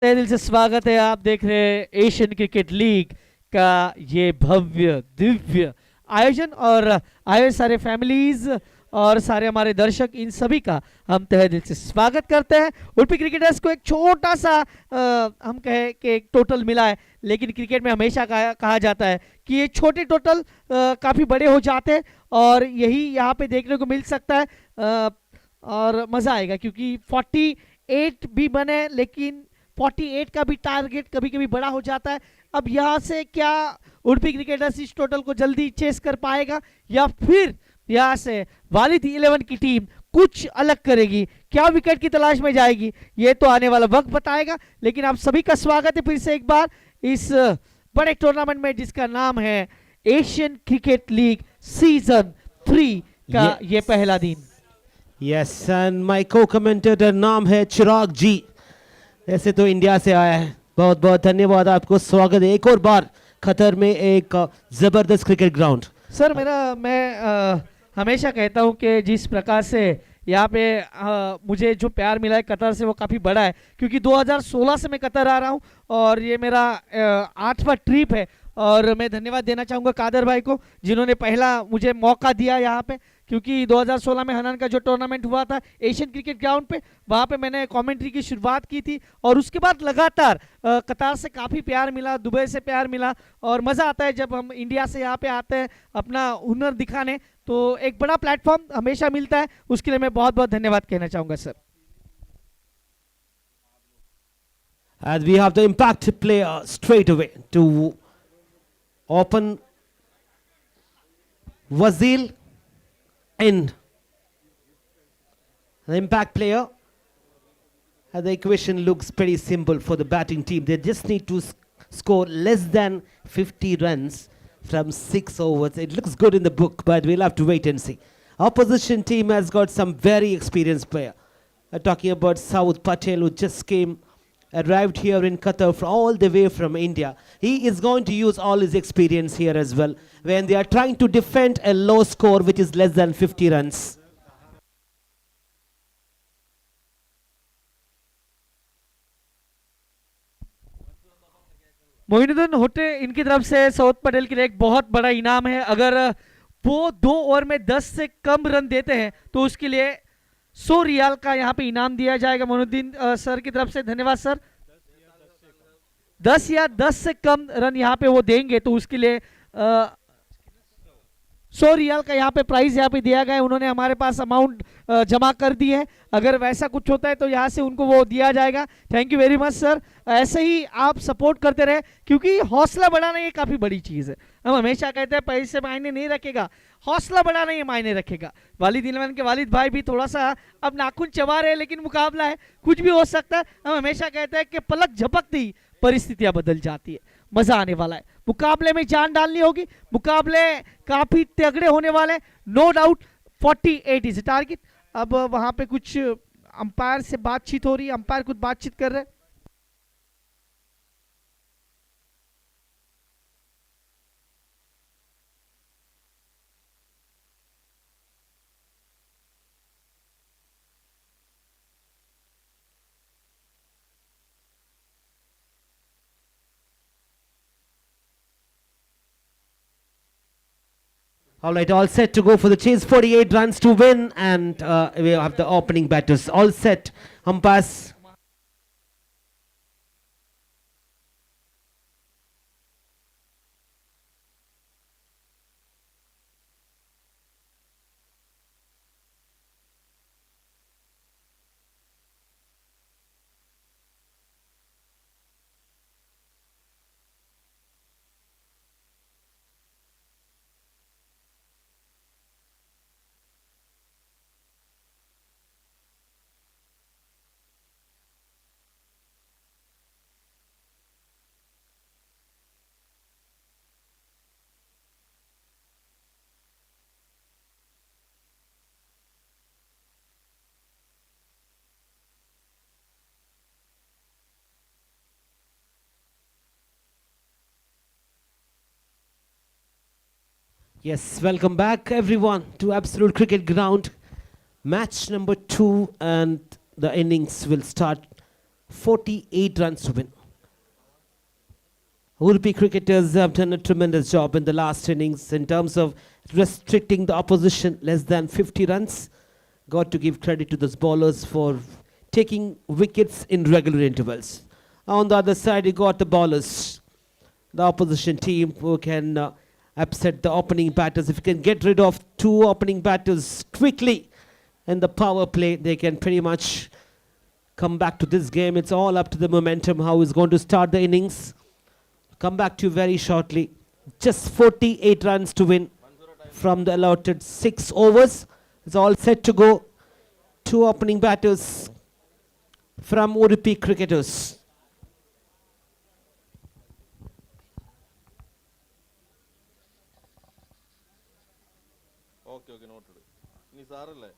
तहे दिल से स्वागत है। आप देख रहे हैं Asian cricket league का ये भव्य दिव्य आयोजन और आए सारे फैमिलीज और सारे हमारे दर्शक, इन सभी का हम तहे दिल से स्वागत करते हैं। उर्पी क्रिकेटर्स को एक छोटा सा हम कहें कि एक टोटल मिला है, लेकिन क्रिकेट में हमेशा कहा जाता है कि ये छोटे टोटल काफ़ी बड़े हो जाते हैं और यही यहाँ पे देखने को मिल सकता है। और मज़ा आएगा क्योंकि 48 भी बने, लेकिन 48 का भी टारगेट कभी कभी बड़ा हो जाता है। अब यहाँ से क्या उर्पी क्रिकेटर्स इस टोटल को जल्दी चेस कर पाएगा या फिर यहाँ से वालिद 11 की टीम कुछ अलग करेगी, क्या विकेट की तलाश में जाएगी, ये तो आने वाला वक्त बताएगा। लेकिन आप सभी का स्वागत है फिर से एक बार इस बड़े टूर्नामेंट में जिसका नाम है एशियन क्रिकेट लीग सीजन 3 का ये पहला दिन। यस, एंड माय को-कमेंटेटर नाम है चिराग जी। ऐसे तो इंडिया से आया है, बहुत बहुत धन्यवाद आपको, स्वागत है एक और बार कतर में एक जबरदस्त क्रिकेट ग्राउंड। सर मैं हमेशा कहता हूं कि जिस प्रकार से यहाँ पे मुझे जो प्यार मिला है कतर से वो काफ़ी बड़ा है, क्योंकि 2016 से मैं कतर आ रहा हूँ और ये मेरा 8वां ट्रिप है। और मैं धन्यवाद देना चाहूँगा कादर भाई को, जिन्होंने पहला मुझे मौका दिया यहाँ पे, क्योंकि 2016 में हनन का जो टूर्नामेंट हुआ था एशियन क्रिकेट ग्राउंड पे, वहाँ पे मैंने कमेंट्री की शुरुआत की थी और उसके बाद लगातार कतार से काफ़ी प्यार मिला, दुबई से प्यार मिला और मज़ा आता है जब हम इंडिया से यहाँ पे आते हैं अपना हुनर दिखाने, तो एक बड़ा प्लेटफॉर्म हमेशा मिलता है, उसके लिए मैं बहुत बहुत धन्यवाद कहना चाहूँगा sir. And we have the impact player straight away to open Wazil in. The impact player. And the equation looks pretty simple for the batting team. They just need to score less than 50 runs from 6 overs. It looks good in the book, but we'll have to wait and see. Opposition team has got some very experienced player. Talking about Saud Patel, who just arrived here in Qatar all the way from India. He is going to use all his experience here as well when they are trying to defend a low score which is less than 50 runs. Moinuddin होटे इनकी तरफ से सऊद पटेल के लिए एक बहुत बड़ा इनाम है। अगर वो 2 ओवर में 10 से कम रन देते हैं तो उसके लिए 100 रियाल का यहाँ पे इनाम दिया जाएगा। मोइनुद्दीन सर की तरफ से धन्यवाद सर। 10 या 10 से कम रन यहाँ पे वो देंगे तो उसके लिए 100 रियाल का यहाँ पे प्राइस यहाँ पे दिया गया है। उन्होंने हमारे पास अमाउंट जमा कर दी है, अगर वैसा कुछ होता है तो यहाँ से उनको वो दिया जाएगा। Thank you very much sir, ऐसे ही आप सपोर्ट करते रहे, क्योंकि हौसला बढ़ाना ये काफ़ी बड़ी चीज़ है। हम हमेशा कहते हैं पैसे मायने नहीं रखेगा, हौसला बढ़ाना ये मायने रखेगा। वालिद 11 के वालिद भाई भी थोड़ा सा अब नाखून चबा रहे हैं, लेकिन मुकाबला है, कुछ भी हो सकता है। हम हमेशा कहते हैं कि पलक झपकते ही परिस्थितियां बदल जाती है। मजा आने वाला है, मुकाबले में जान डालनी होगी, मुकाबले काफी तगड़े होने वाले हैं, नो डाउट। 48 is target. अब वहां पे कुछ अंपायर से बातचीत हो रही है, अंपायर कुछ बातचीत कर रहे हैं। All right, all set to go for the chase. 48 runs to win, and we have the opening batters all set. Umpires. Yes, welcome back everyone to Absolute Cricket Ground. Match number 2, and the innings will start 48 runs to win. Udupi cricketers have done a tremendous job in the last innings in terms of restricting the opposition less than 50 runs. Got to give credit to those bowlers for taking wickets in regular intervals. On the other side, you got the bowlers, the opposition team who can upset the opening batters. If you can get rid of two opening batters quickly in the power play, they can pretty much come back to this game. It's all up to the momentum, how he's going to start the innings. Come back to you very shortly. Just 48 runs to win from the allotted 6 overs. It's all set to go. Two opening batters from Udupi cricketers. Okay, noted. Nisarale.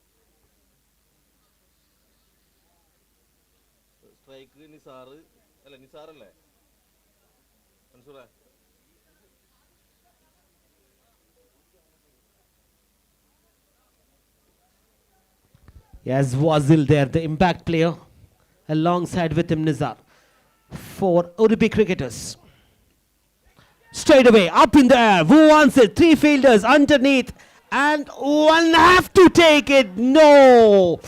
Strike Nisar. Nisarale. Ansura. Yes, Wazil there, the impact player, alongside with him Nizar for Udupi cricketers. Straight away, up in the air. Who wants it? 3 fielders underneath, and one have to take it. No!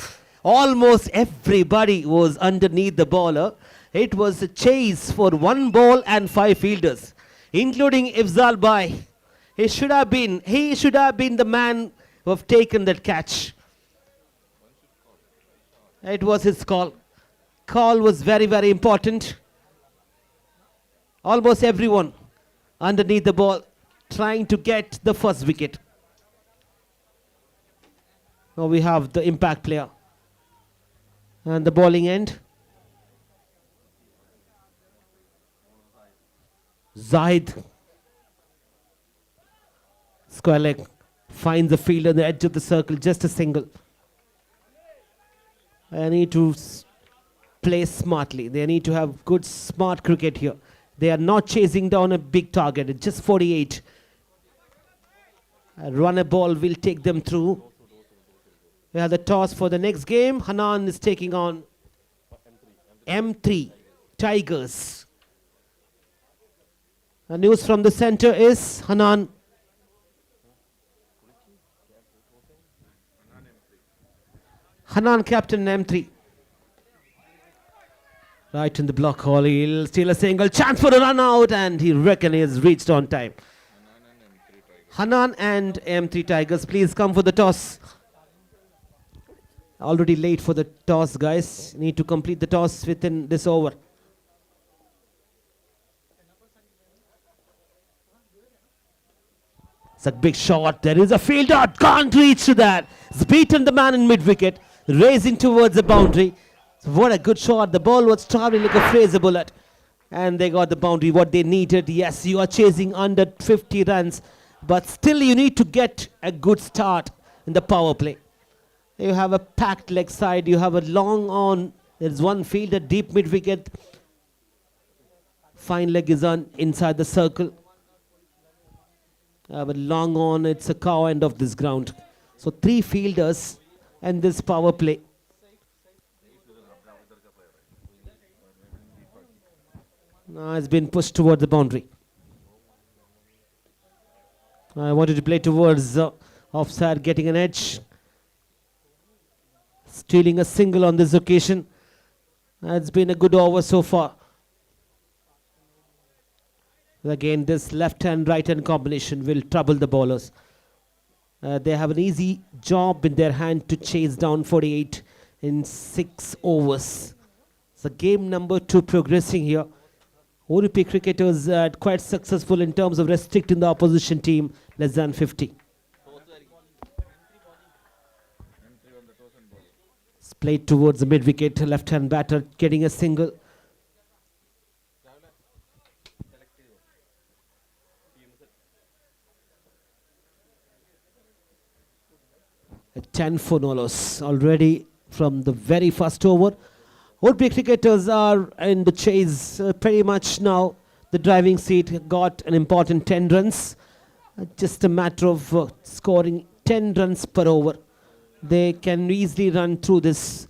Almost everybody was underneath the bowler. It was a chase for 1 ball and 5 fielders, including Ifzal Bhai. He should have been the man who have taken that catch. It was his call. Call was very, very important. Almost everyone underneath the ball trying to get the first wicket. Now we have the impact player. And the bowling end. Zahid. Square leg. Finds the field on the edge of the circle. Just a single. They need to play smartly. They need to have good, smart cricket here. They are not chasing down a big target. It's just 48. A runner ball will take them through. We have the toss for the next game. Hanan is taking on M3 Tigers. The news from the center is Hanan. Hanan captain M3. Right in the block hole. He'll steal a single. Chance for a run out, and he reckon he has reached on time. Hanan and M3 Tigers, please come for the toss. Already late for the toss, guys. Need to complete the toss within this over. It's a big shot. There is a fielder. Can't reach to that. It's beaten the man in mid-wicket. Racing towards the boundary. So what a good shot. The ball was traveling like a Fraser bullet. And they got the boundary, what they needed. Yes, you are chasing under 50 runs. But still you need to get a good start in the power play. You have a packed leg side. You have a long on. There's one fielder deep mid-wicket. Fine leg is on inside the circle. You have a long on. It's a cow end of this ground. So 3 fielders and this power play. Now it's been pushed toward the boundary. I wanted to play towards offside, getting an edge. Stealing a single on this occasion. It's been a good over so far. Again, this left-hand, right-hand combination will trouble the bowlers. They have an easy job in their hand to chase down 48 in 6 overs. So game number 2 progressing here. Udupi cricketers quite successful in terms of restricting the opposition team less than 50. It's played towards the mid-wicket, left-hand batter getting a single. A 10 for no loss already from the very first over. Udupi cricketers are in the chase pretty much now. The driving seat got an important 10 runs. Just a matter of scoring 10 runs per over. They can easily run through this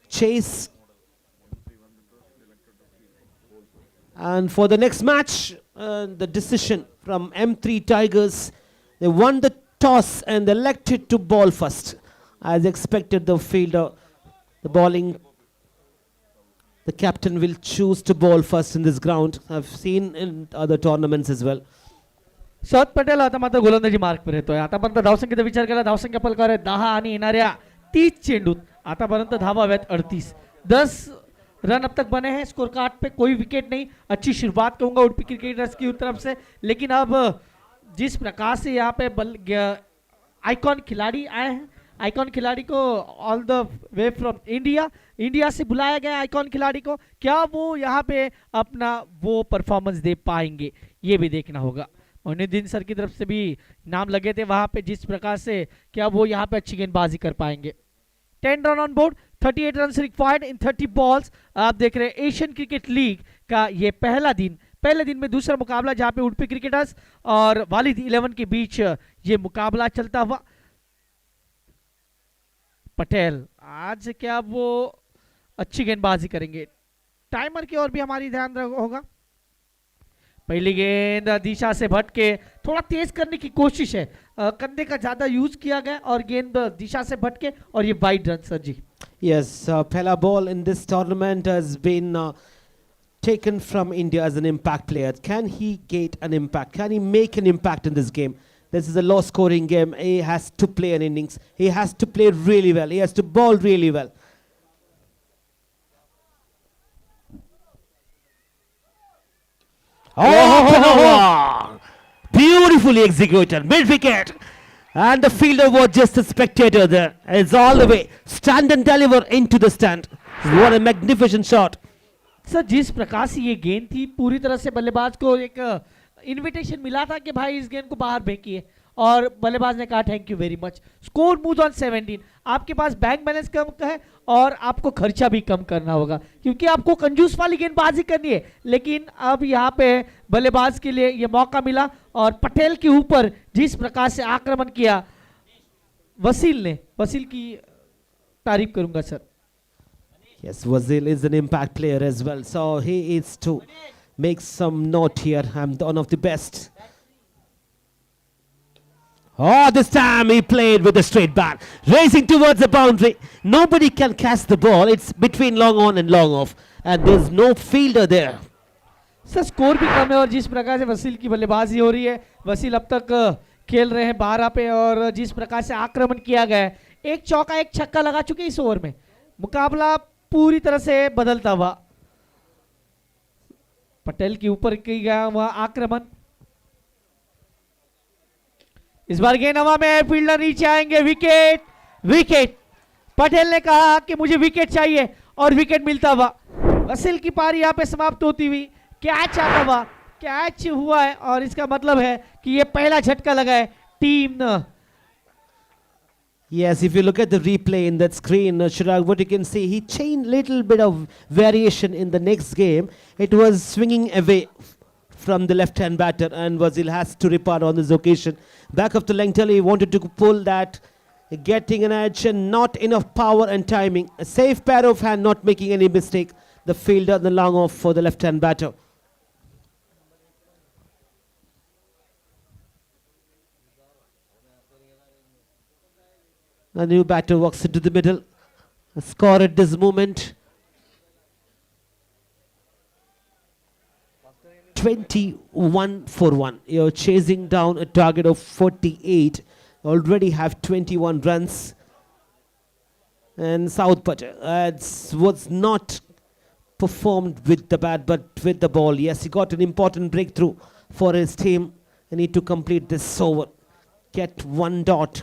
chase. And for the next match, the decision from M3 Tigers, they won the toss and elected to ball first. As expected, the fielder, the bowling, the captain will choose to bowl first in this ground. I've seen in other tournaments as well. Shot Patel आता मात्र गोलंदाजी mark पर येतोय. आतापर्यंत धावसंख्येचा विचार केला, धावसंख्या फलकावर आहे 10 आणि येणाऱ्या 30 चेंडूत आतापर्यंत धावा हव्यात 38. 10 रन अब तक बने हैं. स्कोर कार्ड पे कोई विकेट नहीं. अच्छी शुरुआत कहूंगा उडुपी क्रिकेटर्स की तरफ से, लेकिन अब जिस प्रकार से यहाँ पे आइकॉन खिलाड़ी आए हैं, आइकॉन खिलाड़ी को all the way from India से बुलाया गया आइकॉन खिलाड़ी को, क्या वो यहाँ पे अपना वो परफॉर्मेंस दे पाएंगे, ये भी देखना होगा. मोइनुद्दीन सर की तरफ से भी नाम लगे थे वहां पे, जिस प्रकार से क्या वो यहाँ पे अच्छी गेंदबाजी कर पाएंगे. 10 run on board, 38 run required in 30 balls. आप देख रहे हैं एशियन क्रिकेट लीग का ये पहले दिन में दूसरा मुकाबला जहां पे उडुपी क्रिकेटर्स और वालिद 11 के बीच ये मुकाबला चलता हुआ. पटेल आज क्या वो अच्छी गेंदबाजी करेंगे. टाइमर की ओर भी हमारी ध्यान होगा. पहली गेंद दिशा से भटके, थोड़ा तेज करने की कोशिश है, कंधे का ज्यादा यूज किया गया और गेंद दिशा से भटके और ये wide run. Sir ji. Yes, Pella Ball in this tournament has been taken from India as an impact player. Can he get an impact? Can he make an impact in this game? This is a low scoring game. He has to play an innings. He has to play really well. He has to bowl really well. Oh, beautifully executed, mid wicket, and the fielder was just a spectator there. It's all the way, stand and deliver into the stand. What a magnificent shot. Sir जिस प्रकार से ये गेंद थी, पूरी तरह से बल्लेबाज को एक इनविटेशन मिला था कि भाई इस गेंद को बाहर फेंकिए, और बल्लेबाज ने कहा thank you very much. Score move on 17. आपके पास बैंक बैलेंस कम है और आपको खर्चा भी कम करना होगा, क्योंकि आपको कंजूस वाली गेंदबाजी करनी है. लेकिन अब यहाँ पे बल्लेबाज के लिए ये मौका मिला और पटेल के ऊपर जिस प्रकार से आक्रमण किया वसील की तारीफ करूंगा sir. Yes, Wazil is an impact player as well, so he is to make some note here. I'm one of the best. Oh, this time he played with a straight bat, racing towards the boundary. Nobody can catch the ball. It's between long on and long off, and there's no fielder there. Sir score भी कम है और जिस प्रकार से वसील की बल्लेबाजी हो रही है, वसील अब तक खेल रहे हैं 12 पे, और जिस प्रकार से आक्रमण किया गया है, एक चौका एक छक्का लगा चुके इस ओवर में. मुकाबला पूरी तरह से बदलता हुआ. पटेल के ऊपर की गया हुआ आक्रमण. इस बार गेंद हवा में, फील्डर नीचे आएंगे. विकेट. पटेल ने कहा कि मुझे विकेट चाहिए और विकेट मिलता हुआ. वसील की पारी यहां पे समाप्त होती हुई. कैच आता हुआ, कैच हुआ है और इसका मतलब है कि ये पहला झटका लगा है team. Yes, if you look at the replay in that screen, Chirag, what you can see, he changed little bit of variation in the next game. It was swinging away from the left-hand batter, and Wazil has to repart on this occasion. Back of the length, he wanted to pull that, getting an edge and not enough power and timing. A safe pair of hand, not making any mistake. The fielder, the long off for the left-hand batter. The new batter walks into the middle. A score at this moment. 21 for 1. You're chasing down a target of 48. Already have 21 runs. And South Patel was not performed with the bat but with the ball. Yes, he got an important breakthrough for his team. They need to complete this over. Get 1 dot.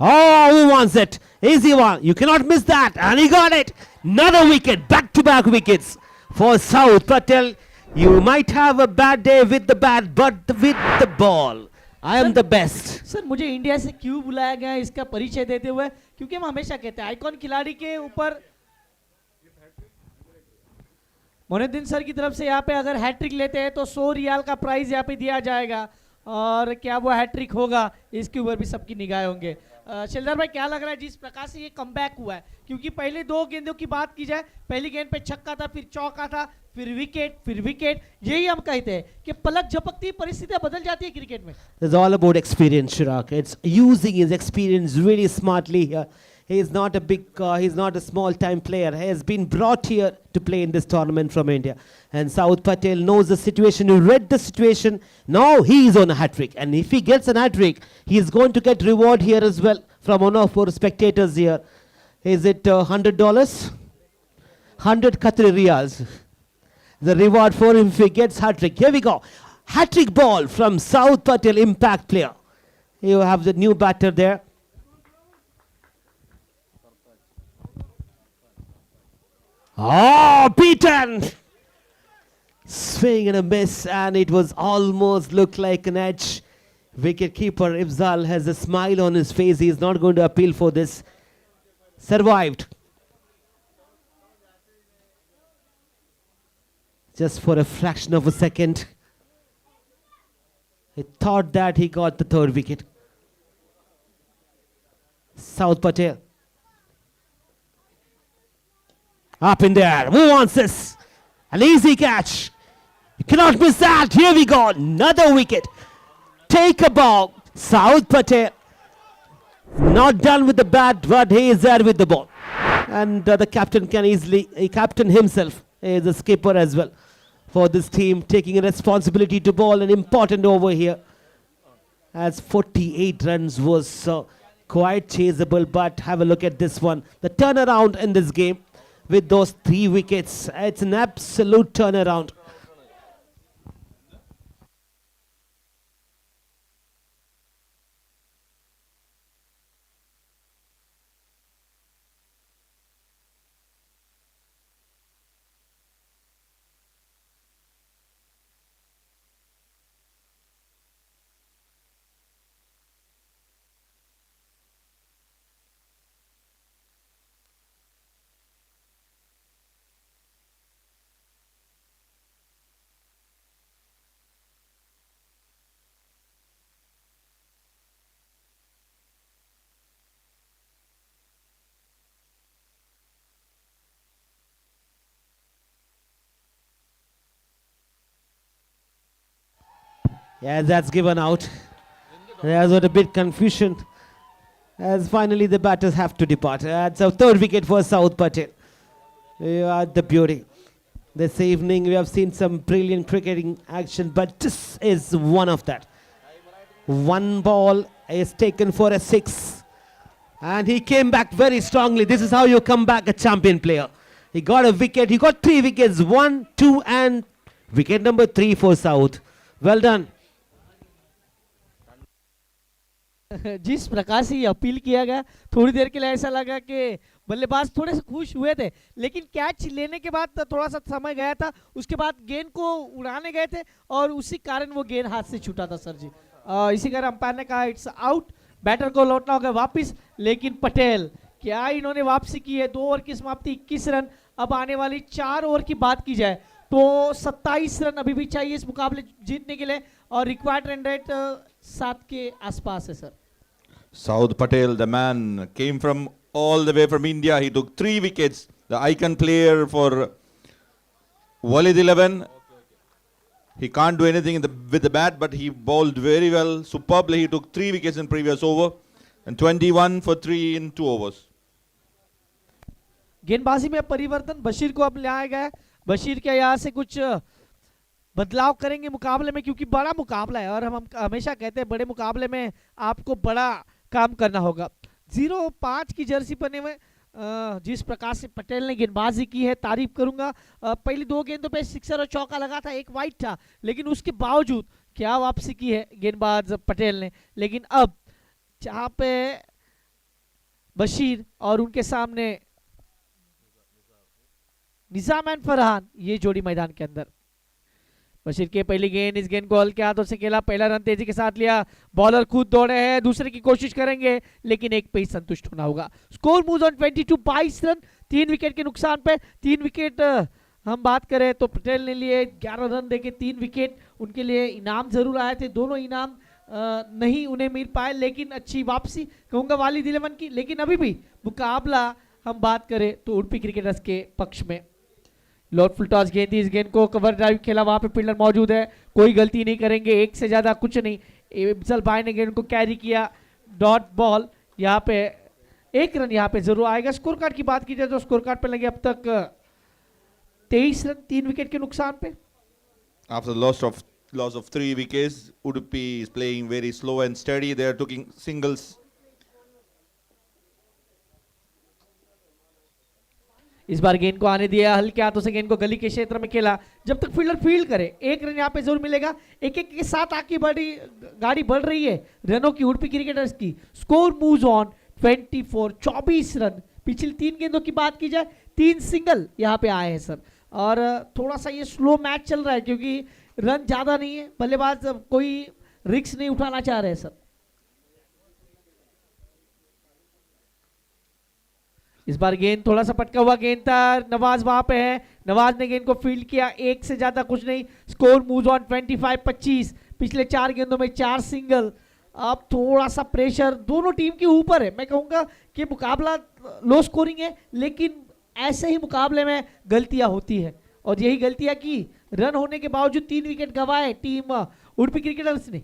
Oh, who wants it? Easy one. You cannot miss that. And he got it. Another wicket. Back-to-back wickets for South Patel. You might have a bad day with the bat, but with the ball, I am the best. Sir मुझे India से क्यों बुलाया गया है इसका परिचय देते हुए, क्योंकि हम हमेशा कहते हैं आइकॉन खिलाड़ी के ऊपर मोइनुद्दीन सर की तरफ से यहाँ पे अगर हैट्रिक लेते हैं तो 100 रियाल का प्राइज यहाँ पे दिया जाएगा, और क्या वो हैट्रिक होगा इसके ऊपर भी सबकी निगाहें होंगे. शेलदार भाई क्या लग रहा है जिस प्रकार से ये कमबैक हुआ है, क्योंकि पहले दो गेंदों की बात की जाए, पहली गेंद पे छक्का था, फिर चौका था, फिर विकेट, यही हम कहते हैं कि पलक झपकती ही परिस्थितियां बदल जाती है क्रिकेट में। It's all about experience, Chirag. It's using his experience really smartly here. He's not a he's not a small-time player. He has been brought here to play in this tournament from India. And Saud Patel knows the situation. He read the situation. Now he is on a hat-trick. And if he gets an hat-trick, he is going to get reward here as well from one of our spectators here. Is it $100? 100 Qatari Riyals. The reward for him if he gets hat-trick. Here we go. Hat-trick ball from Saud Patel, impact player. You have the new batter there. Oh, beaten! Swing and a miss, and it was almost looked like an edge. Wicket keeper Ifzal has a smile on his face. He is not going to appeal for this. Survived. Just for a fraction of a second. He thought that he got the third wicket. Saud Patel. Up in there. Who wants this? An easy catch. You cannot miss that. Here we go. Another wicket. Take a ball. Saud Patel. Not done with the bat, but he is there with the ball. And the captain can easily, captain himself is a skipper as well for this team, taking a responsibility to bowl an important over here. As 48 runs was quite chaseable, but have a look at this one. The turnaround in this game with those 3 wickets. It's an absolute turnaround. Yeah, that's given out. There's a bit confusion. As finally the batters have to depart. That's a third wicket for Saud Patel. Yeah, the beauty. This evening we have seen some brilliant cricketing action, but this is one of that. One ball is taken for a 6. And he came back very strongly. This is how you come back a champion player. He got a wicket. He got 3 wickets. 1, 2 and wicket number 3 for Saud. Well done. जिस प्रकार से ये appeal किया गया, थोड़ी देर के लिए ऐसा लगा कि बल्लेबाज थोड़े से खुश हुए थे, लेकिन कैच लेने के बाद थोड़ा सा समय गया था, उसके बाद गेंद को उड़ाने गए थे और उसी कारण वो गेंद हाथ से छूटा था सर जी। इसी कारण अंपायर ने कहा इट्स आउट, बैटर को लौटना होगा वापस। लेकिन पटेल क्या इन्होंने वापसी की है। 2 ओवर की समाप्ति 21 रन। अब आने वाली 4 ओवर की बात की जाए तो 27 रन अभी भी चाहिए इस मुकाबले जीतने के लिए और रिक्वायर्ड रन रेट 7 के आसपास है sir. Saud Patel, the man, came from all the way from India. He took 3 wickets. The icon player for Walid 11. He can't do anything with the bat, but he bowled very well, superbly. He took 3 wickets in previous over and 21 for 3 in 2 overs. गेंदबाजी में परिवर्तन बशीर को अब लाया गया है। बशीर के यहाँ से कुछ बदलाव करेंगे मुकाबले में, क्योंकि बड़ा मुकाबला है और हम हमेशा कहते हैं बड़े मुकाबले में आपको बड़ा काम करना होगा। 0-5 की जर्सी पहने हुए जिस प्रकार से पटेल ने गेंदबाजी की है तारीफ करूंगा। पहली 2 गेंदों पे सिक्सर और चौका लगा था, 1 वाइड था, लेकिन उसके बावजूद क्या वापसी की है गेंदबाज पटेल ने। लेकिन अब जहां पे बशीर और उनके सामने निजाम एंड फरहान, ये जोड़ी मैदान के अंदर। बशीर के पहली गेंद, इस गेंद को हल्के हाथों से खेला, पहला रन तेजी के साथ लिया, बॉलर खुद दौड़े हैं, दूसरे की कोशिश करेंगे लेकिन एक पे ही संतुष्ट होना होगा। Score moves on 22, 22 run, 3 wicket के नुकसान पे। 3 विकेट हम बात करें तो पटेल ने लिए 11 रन देके 3 विकेट, उनके लिए इनाम जरूर आए थे। दोनों इनाम नहीं उन्हें मिल पाए, लेकिन अच्छी वापसी कहूंगा वालिद 11 की। लेकिन अभी भी मुकाबला हम बात करें तो उडुपी क्रिकेटर्स के पक्ष में। लॉर्ड फुलटॉस गेंद थी, इस गेंद को कवर ड्राइव खेला, वहां पे फील्डर मौजूद है, कोई गलती नहीं करेंगे, एक से ज्यादा कुछ नहीं। अफजल भाई ने गेंद को कैरी किया, डॉट बॉल, यहाँ पे 1 रन यहाँ पे जरूर आएगा। स्कोर कार्ड की बात की जाए तो स्कोर कार्ड पे लगे अब तक 23 रन 3 विकेट के नुकसान पे। After the loss of 3 wickets, Udupi is playing very slow and steady. They are taking singles. इस बार गेंद को आने दिया, हल्के हाथों से गेंद को गली के क्षेत्र में खेला, जब तक फील्डर फील्ड करे 1 रन यहाँ पे जरूर मिलेगा। एक एक के साथ आगे बड़ी गाड़ी बढ़ रही है रनों की उडुपी क्रिकेटर्स की। Score moves on 24 run. पिछली 3 गेंदों की बात की जाए 3 सिंगल यहाँ पे आए हैं सर, और थोड़ा सा ये स्लो मैच चल रहा है क्योंकि रन ज्यादा नहीं है, बल्लेबाज कोई रिस्क नहीं उठाना चाह रहे हैं सर। इस बार गेंद थोड़ा सा पटका हुआ गेंद था, नवाज वहां पे है, नवाज ने गेंद को फील्ड किया, 1 से ज्यादा कुछ नहीं। Score moves on 25-25। पिछले 4 गेंदों में 4 सिंगल। अब थोड़ा सा प्रेशर दोनों टीम के ऊपर है। मैं कहूंगा कि मुकाबला लो स्कोरिंग है, लेकिन ऐसे ही मुकाबले में गलतियां होती है, और यही गलतियां की रन होने के बावजूद 3 विकेट गंवाए टीम उडुपी क्रिकेटर्स ने।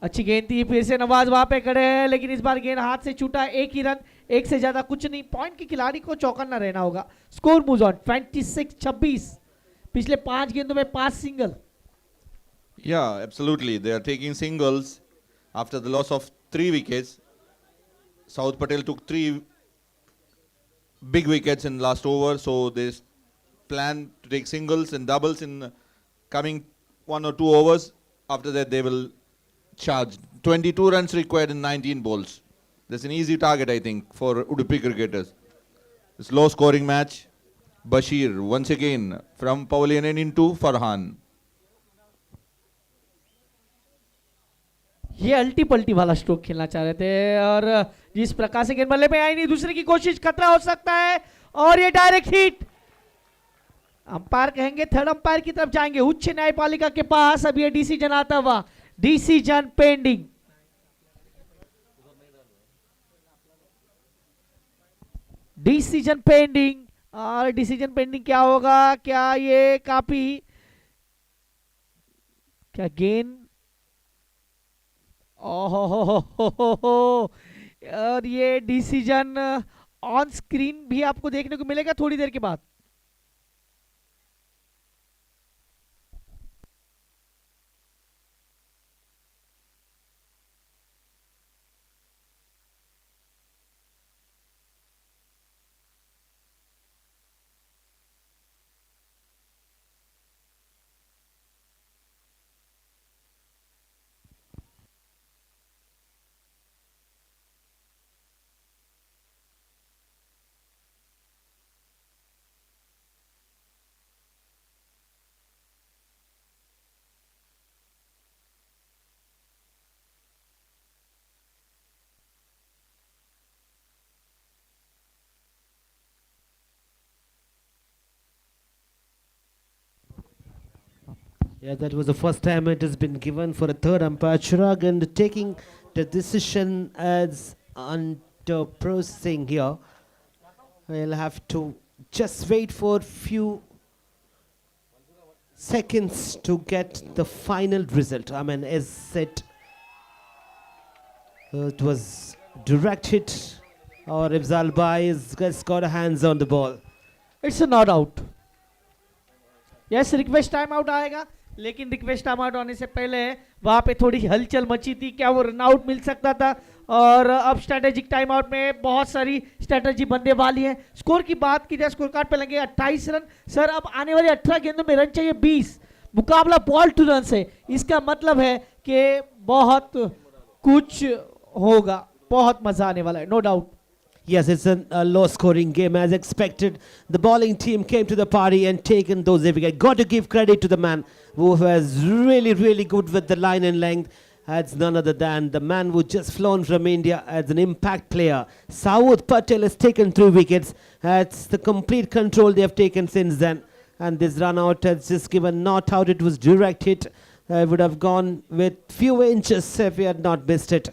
अच्छी गेंद थी, फिर से नवाज वहां पे खड़े हैं, लेकिन इस बार गेंद हाथ से छूटा। 1 ही रन, 1 से ज्यादा कुछ नहीं। पॉइंट के खिलाड़ी को चौकन्ना रहना होगा। Score moves on 26-26। पिछले 5 गेंदों में 5 single. Yeah, absolutely. They are taking singles after the loss of 3 wickets. South Patel took 3 big wickets in last over, so they plan to take singles and doubles in coming 1 or 2 overs. After that, they will charge. 22 runs required in 19 balls. That's an easy target, I think, for Udupi cricketers. This low scoring match. Bashir once again from Pavilion into Farhan. ये अल्टी पल्टी वाला stroke खेलना चाह रहे थे, और जिस प्रकार से गेंद बल्ले पे आई नहीं, दूसरे की कोशिश, खतरा हो सकता है, और ये डायरेक्ट हिट। अंपायर कहेंगे, थर्ड अंपायर की तरफ जाएंगे उच्च न्यायपालिका के पास। अब ये डिसीजन आता हुआ, डिसीजन पेंडिंग। डिसीजन पेंडिंग, और डिसीजन पेंडिंग क्या होगा? क्या ये काफी, क्या गेंद, ओहो, और ये डिसीजन ऑन स्क्रीन भी आपको देखने को मिलेगा थोड़ी देर के बाद। Yeah, that was the first time it has been given for a third umpire. Chirag, and taking the decision as under processing here. We'll have to just wait for few seconds to get the final result. I mean, is it it was direct hit, or if Zalbai has got a hands on the ball? It's not out. Yes, request time out आएगा, लेकिन request time out होने से पहले वहां पे थोड़ी हलचल मची थी। क्या वो रन आउट मिल सकता था? और अब स्ट्रेटेजिक टाइम आउट में बहुत सारी स्ट्रेटेजी बनने वाली है। स्कोर की बात की जाए, स्कोर कार्ड पे लगे 28 रन सर। अब आने वाले 18 गेंदों में रन चाहिए 20। मुकाबला बॉल टू रन से, इसका मतलब है कि बहुत कुछ होगा, बहुत मजा आने वाला है, no doubt. Yes, it's a low-scoring game as expected. The bowling team came to the party and taken those wickets. Got to give credit to the man who was really good with the line and length. That's none other than the man who just flown from India as an impact player. Saud Patel has taken 3 wickets. That's the complete control they have taken since then. And this run out has just given not out. It was direct hit. I would have gone with few inches if we had not missed it.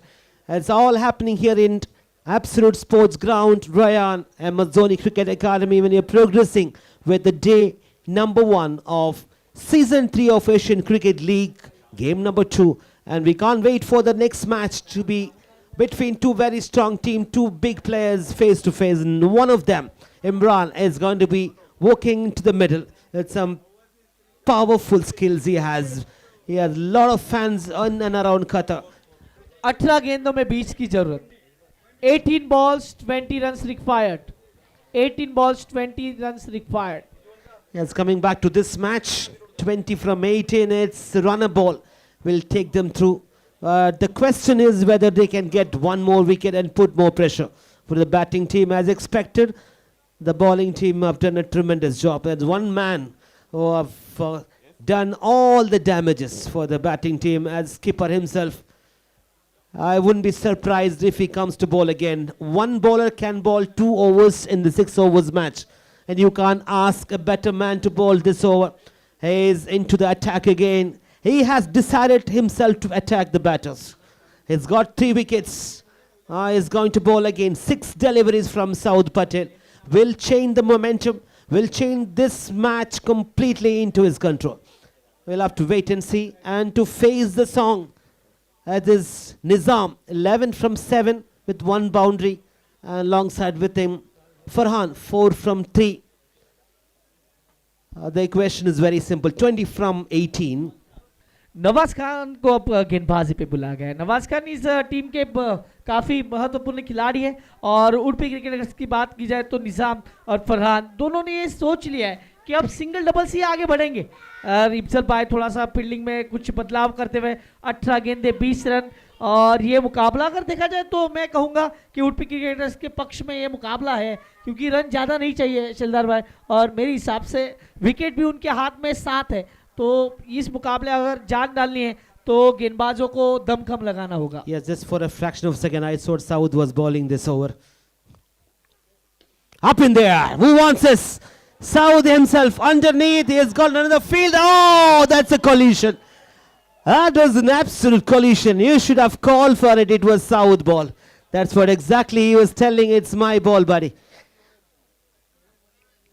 It's all happening here in Absolute Sports Ground, Rayan, Amazoni Cricket Academy, when you're progressing with the day number 1 of Season 3 of Asian Cricket League, game number 2. And we can't wait for the next match to be between two very strong teams, two big players face to face. And one of them, Imran, is going to be walking into the middle with some powerful skills he has. He has a lot of fans in and around Qatar. 18 गेंदों में 20 की जरूरत. 18 balls 20 runs required. 18 balls 20 runs required. Yes, coming back to this match, 20 from 18, it's runner ball will take them through. The question is whether they can get one more wicket and put more pressure for the batting team. As expected, the bowling team have done a tremendous job. There's one man who have done all the damages for the batting team as skipper himself. I wouldn't be surprised if he comes to bowl again. One bowler can bowl 2 overs in the 6 overs match, and you can't ask a better man to bowl this over. He is into the attack again. He has decided himself to attack the batters. He's got 3 wickets. He's going to bowl again. 6 deliveries from Saud Patel. Will change the momentum. Will change this match completely into his control. We'll have to wait and see. And to face the song, that is Nizam, 11 from 7 with 1 boundary. Alongside with him, Farhan, 4 from 3. The equation is very simple. 20 from 18. Nawaz Khan को अब गेंदबाजी पे बुलाया गया है. नवाज खान इस team के काफ़ी महत्वपूर्ण खिलाड़ी है और उड़पी क्रिकेटर्स की बात की जाए तो निज़ाम और फरहान दोनों ने ये सोच लिया है कि अब सिंगल डबल से आगे बढ़ेंगे. इफ्जल भाई थोड़ा सा फील्डिंग में कुछ बदलाव करते हुए 18 गेंदे 20 रन. और ये मुकाबला अगर देखा जाए तो मैं कहूँगा कि उड़पी क्रिकेटर्स के पक्ष में ये मुकाबला है क्योंकि रन ज़्यादा नहीं चाहिए शिलदार भाई और मेरे हिसाब से विकेट भी उनके हाथ में 7 है. तो इस मुकाबले अगर जान डालनी है तो गेंदबाजों को दमखम लगाना होगा. Yes, just for a fraction of a second, I thought Saud was bowling this over. Up in there. Who wants this? Saud himself underneath. He has got another field. Oh, that's a collision. That was an absolute collision. You should have called for it. It was Saud ball. That's what exactly he was telling. It's my ball, buddy.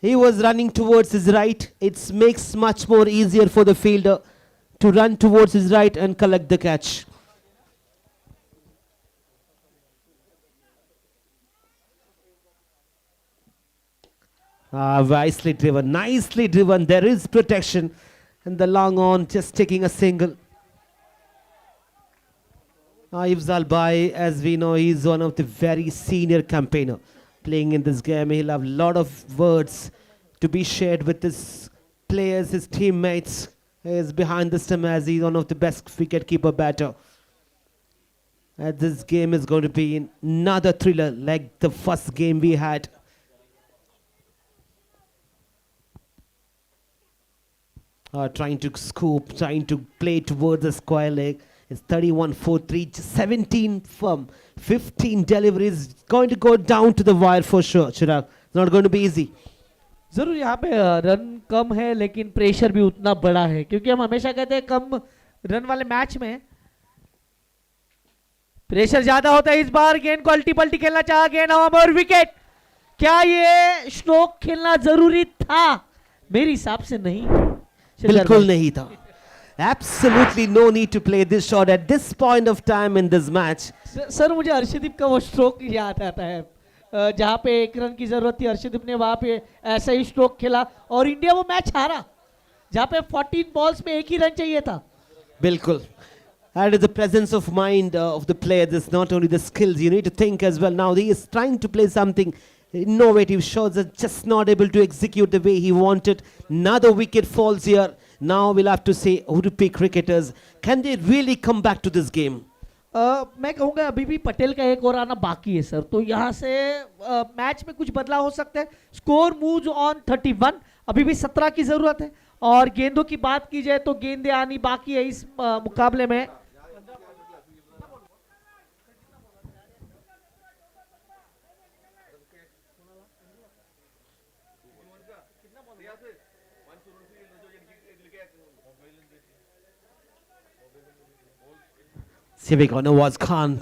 He was running towards his right. It makes much more easier for the fielder to run towards his right and collect the catch. Nicely driven, nicely driven. There is protection. And the long on just taking a single. Ifzal Bhai, as we know, he's one of the very senior campaigner playing in this game. He'll have a lot of words to be shared with his players, his teammates. He is behind the stump as he's one of the best wicket-keeper batter. This game is going to be another thriller like the first game we had. Trying to scoop, trying to play towards the square leg. It's 31-4-3, 17 from 15 deliveries. Going to go down to the wire for sure, Chirag. It's not going to be easy. जरूर यहाँ पे run कम है लेकिन pressure भी उतना बड़ा है क्योंकि हम हमेशा कहते हैं कम रन वाले मैच में प्रेशर ज्यादा होता है. इस बार गेंद को अल्टी पल्टी खेलना चाहा गेंद हवा में और विकेट. क्या ये स्ट्रोक खेलना जरूरी था? मेरे हिसाब से नहीं. बिल्कुल नहीं था. Absolutely no need to play this shot at this point of time in this match. Sir मुझे अर्शदीप का वो स्ट्रोक याद आता है जहाँ पे 1 रन की जरूरत थी. अर्शदीप ने वहाँ पे ऐसा ही स्ट्रोक खेला और इंडिया वो मैच हारा जहाँ पे 14 बॉल्स में 1 ही रन चाहिए था. बिल्कुल. That is the presence of mind of the player. It's not only the skills, you need to think as well. Now he is trying to play something innovative. Shots are just not able to execute the way he wanted. Another wicket falls here. Now we'll have to say, Udupi cricketers, can they really come back to this game? मैं कहूँगा अभी भी पटेल का एक और आना बाकी है सर. तो यहाँ से मैच में कुछ बदलाव हो सकते हैं. Score moves on 31. अभी भी 17 की जरूरत है और गेंदों की बात की जाए तो गेंदें आनी बाकी है इस मुकाबले में. Here we go. Nawaz Khan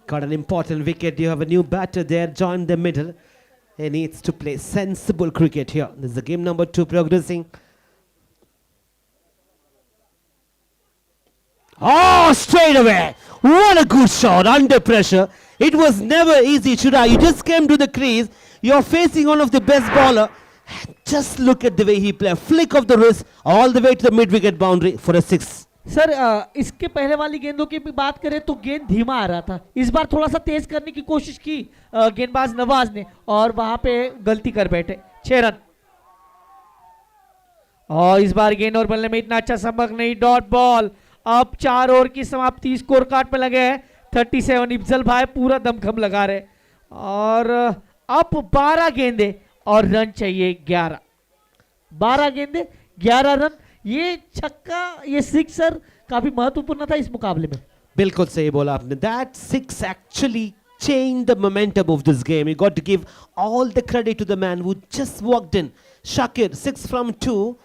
got an important wicket. You have a new batter there, joined the middle. He needs to play sensible cricket here. This is the game number 2 progressing. Oh, straight away. What a good shot under pressure. It was never easy, Chura. You just came to the crease. You're facing one of the best bowler. Just look at the way he played. Flick of the wrist all the way to the mid-wicket boundary for a 6. Sir इसके पहले वाली गेंदों की भी बात करें तो गेंद धीमा आ रहा था. इस बार थोड़ा सा तेज करने की कोशिश की गेंदबाज नवाज ने और वहां पे गलती कर बैठे. 6 रन. और इस बार गेंद और बल्ले में इतना अच्छा सबक नहीं. Dot ball. अब 4 ओवर की समाप्ति. स्कोर कार्ड पे लगे हैं 37. इफ्जल भाई पूरा दमखम लगा रहे और अब 12 गेंदे और रन चाहिए 11. 12 गेंदे 11 रन. ये छक्का, ये सिक्सर काफी महत्वपूर्ण था इस मुकाबले में. बिल्कुल सही बोला आपने. That 6 actually changed the momentum of this game. You got to give all the credit to the man who just walked in. Shakir, 6 from 2.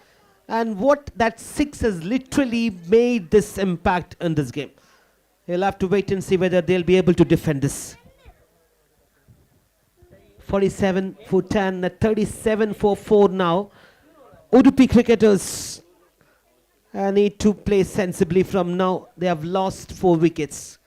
And what that 6 has literally made this impact in this game. He'll have to wait and see whether they'll be able to defend this. 47 for 10, 37 for 4 now. Udupi cricketers need to play sensibly from now. They have lost 4 wickets.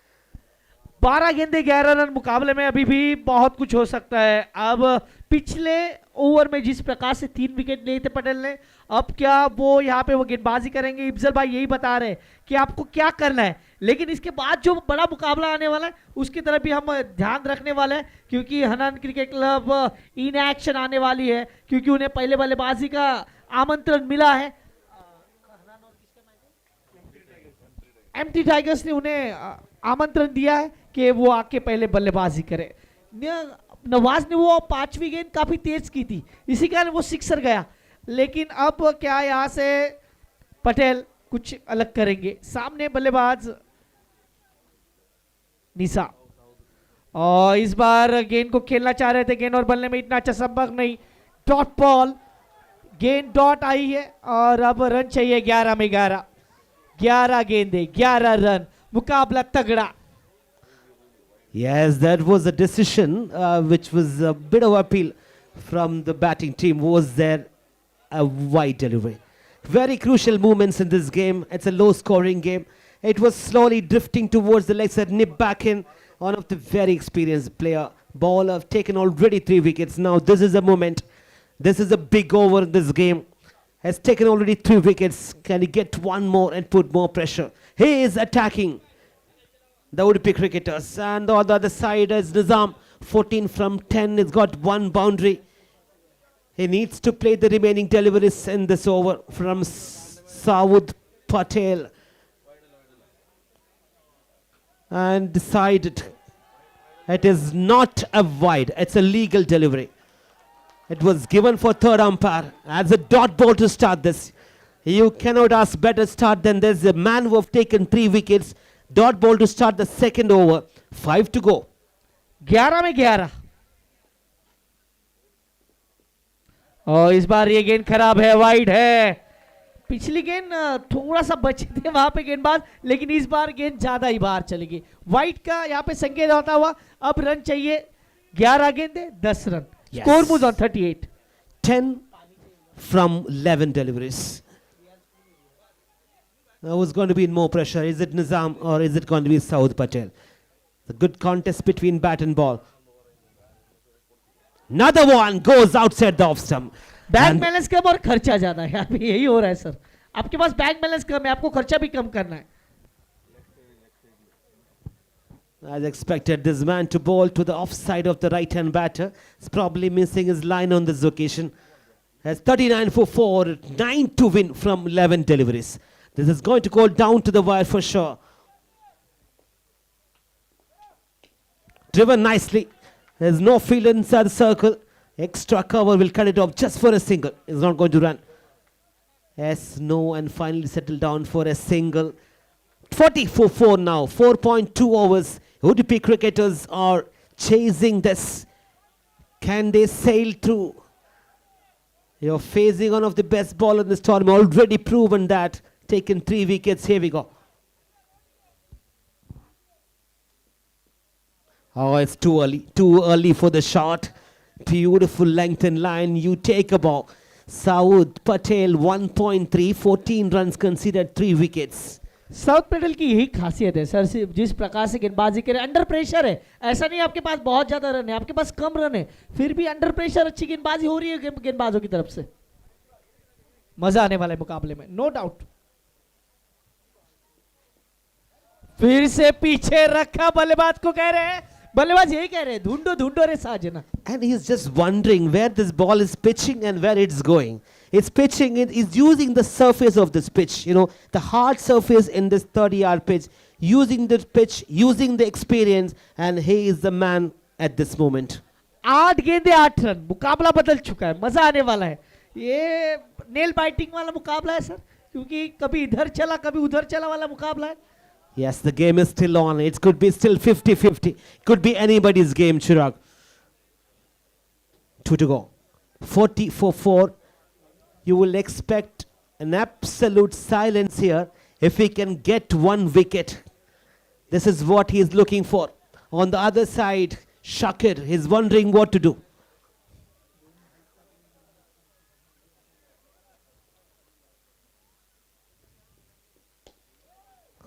12 गेंदे 11 run मुकाबले में अभी भी बहुत कुछ हो सकता है. अब पिछले ओवर में जिस प्रकार से 3 विकेट लिए थे पटेल ने, अब क्या वो यहाँ पे वो गेंदबाजी करेंगे? इफ्जल भाई यही बता रहे हैं कि आपको क्या करना है, लेकिन इसके बाद जो बड़ा मुकाबला आने वाला है उसकी तरफ भी हम ध्यान रखने वाले हैं क्योंकि हनन क्रिकेट क्लब इन एक्शन आने वाली है क्योंकि उन्हें पहले बल्लेबाजी का आमंत्रण मिला है. एमटी टाइगर्स ने उन्हें आमंत्रण दिया है कि वो आके पहले बल्लेबाजी करे. नवाज ने वो 5वीं गेंद काफी तेज की थी, इसी कारण वो सिक्सर गया. लेकिन अब क्या यहाँ से पटेल कुछ अलग करेंगे? सामने बल्लेबाज निशा और इस बार गेंद को खेलना चाह रहे थे. गेंद और बल्ले में इतना अच्छा संपर्क नहीं. Dot ball. गेंद डॉट आई है और अब रन चाहिए 11 में 11. 11 गेंदे 11 रन. मुकाबला तगड़ा. Yes, that was a decision which was a bit of appeal from the batting team. Was there a wide delivery? Very crucial moments in this game. It's a low-scoring game. It was slowly drifting towards the leg side. Nip back in. One of the very experienced player. Ball have taken already 3 wickets. Now this is a moment. This is a big over in this game. Has taken already 3 wickets. Can he get one more and put more pressure? He is attacking the Udupi cricketers. And on the other side is Nizam. 14 from 10. He's got 1 boundary. He needs to play the remaining deliveries in this over from Saud Patel. And decided it is not a wide. It's a legal delivery. It was given for third umpire as a dot ball to start this. You cannot ask better start than this. A man who have taken 3 wickets. Dot ball to start the second over. 5 to go. 11 में 11. और इस बार ये गेंद खराब है. Wide है. पिछली गेंद थोड़ा सा बचे थे वहां पे गेंदबाज, लेकिन इस बार गेंद ज्यादा ही बाहर चली गई. वाइड का यहाँ पे संकेत होता हुआ. अब रन चाहिए 11 गेंदे 10 run. Yes. Score moves on 38. 10 from 11 deliveries. Now who's going to be in more pressure? Is it Nizam or is it going to be Saud Patel? The good contest between bat and ball. Another one goes outside the off stump. Bank balance कम और खर्चा ज्यादा है. अभी यही हो रहा है सर. आपके पास बैंक बैलेंस कम है, आपको खर्चा भी कम करना है. As expected, this man to bowl to the offside of the right-hand batter. He's probably missing his line on this occasion. Has 39 for 4, 9 to win from 11 deliveries. This is going to go down to the wire for sure. Driven nicely. There's no field inside the circle. Extra cover will cut it off just for a single. He's not going to run. Yes, no, and finally settled down for a single. 40 for 4 now. 4.2 overs. Udupi cricketers are chasing this. Can they sail through? You're facing one of the best bowlers in this tournament. Already proven that. taken 3 wickets. Here we go. Oh, it's too early. Too early for the shot. Beautiful length and line. You take a ball. Saud Patel 1.3, 14 runs conceded, 3 wickets. South Patel की यही खासियत है sir, जिस प्रकार से गेंदबाजी करे, under pressure है। ऐसा नहीं आपके पास बहुत ज्यादा रन है, आपके पास कम रन है, फिर भी अंडर प्रेशर अच्छी गेंदबाजी हो रही है गेंदबाजों की तरफ से। मजा आने वाला है मुकाबले में, नो डाउट। फिर से पीछे रखा बल्लेबाज को कह रहे हैं, बल्लेबाज यही कह रहे हैं, ढूंढो ढूंढो रे साजना। And he's just wondering where this ball is pitching and where it's going. It's pitching, it is using the surface of this pitch, you know, the hard surface in this 30-yard pitch, using the pitch, using the experience, and he is the man at this moment. 8 गेंदे 8 run, मुकाबला बदल चुका है, मजा आने वाला है। ये नेल बाइटिंग वाला मुकाबला है सर, क्योंकि कभी इधर चला कभी उधर चला वाला मुकाबला है। Yes, the game is still on. It could be still 50-50. Could be anybody's game, Chirag. 2 to go. 40-4. You will expect an absolute silence here if he can get 1 wicket. This is what he is looking for. On the other side, Shakir is wondering what to do.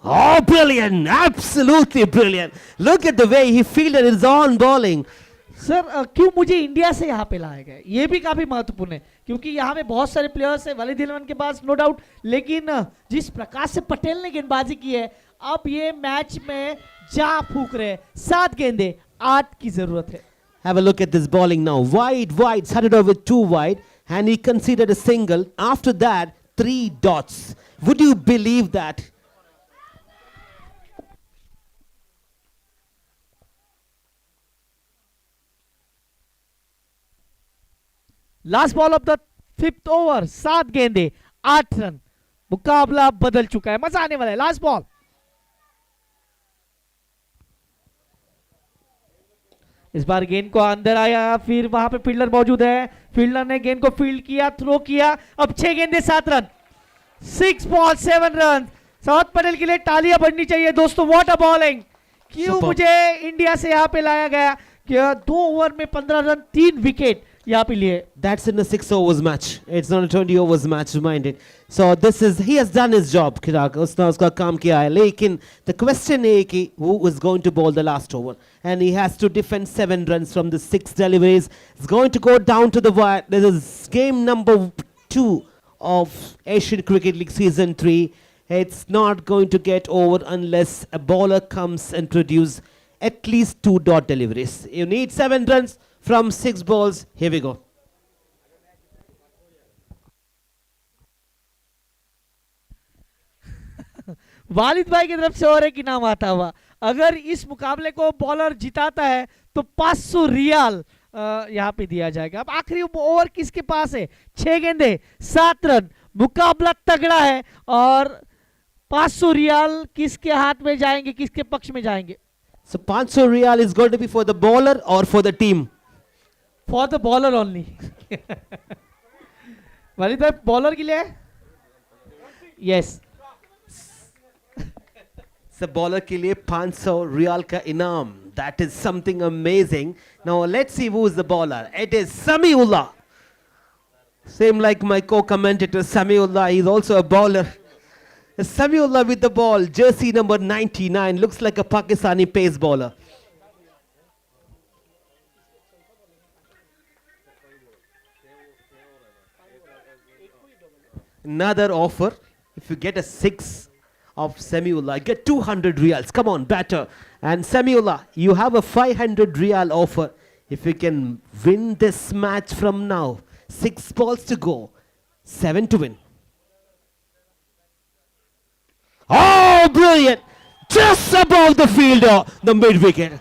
Oh, brilliant! Absolutely brilliant. Look at the way he fielded his own bowling. Sir क्यों मुझे India से यहाँ पे लाया गया, ये भी काफी महत्वपूर्ण है, क्योंकि यहाँ पे बहुत सारे प्लेयर्स है, वलीद इलेवन के पास नो डाउट, लेकिन जिस प्रकार से पटेल ने गेंदबाजी की है, अब ये मैच में जा फूक रहे हैं। 7 गेंदे 8 की जरूरत है। Have a look at this bowling now. Wide, started off with 2 wide, and he conceded a single. After that, 3 dots. Would you believe that? Last ball of the 5th over, 7 गेंदे 8 रन, मुकाबला बदल चुका है, मजा आने वाला है। Last ball, इस बार गेंद को अंदर आया, फिर वहां पे फील्डर मौजूद है, फील्डर ने गेंद को फील्ड किया, थ्रो किया, अब 6 गेंदे 7 run, 6 ball 7 run. South Patel के लिए तालियां बढ़नी चाहिए दोस्तों, व्हाट अ बॉलिंग। क्यों मुझे इंडिया से यहाँ पे लाया गया, कि 2 ओवर में 15 रन, 3 विकेट यहाँ पे लिए। That's in a 6 overs match. It's not a 20 overs match, mind it. So this is, he has done his job, Chirag. उसने उसका काम किया है, लेकिन the question है कि who is going to bowl the last over, and he has to defend 7 runs from the 6 deliveries. It's going to go down to the wire. This is game number 2 of Asian Cricket League season 3. It's not going to get over unless a bowler comes and produce at least 2 dot deliveries. You need 7 runs from 6 balls. Here we go. वालिद भाई की तरफ से और एक इनाम आता हुआ, अगर इस मुकाबले को बॉलर जिताता है तो 500 रियाल यहाँ पे दिया जाएगा। अब आखिरी ओवर किसके पास है, 6 गेंदे 7 रन, मुकाबला तगड़ा है, और 500 रियाल किसके हाथ में जाएंगे, किसके पक्ष में जाएंगे। So 500 real is going to be for the bowler or for the team? For the bowler only. वालिद भाई बॉलर के लिए, यस, So bowler के लिए 500 रियाल का इनाम. That is something amazing. Now let's see who is the bowler. It is Samiullah. Same like my co-commentator Samiullah. He's also a bowler. Samiullah with the ball. Jersey number 99. Looks like a Pakistani pace bowler. Another offer. If you get a 6 of Samiullah, get 200 reals. Come on, batter. And Samiullah, you have a 500 real offer. If you can win this match from now, 6 balls to go, 7 to win. Oh, brilliant! Just above the fielder, the mid wicket.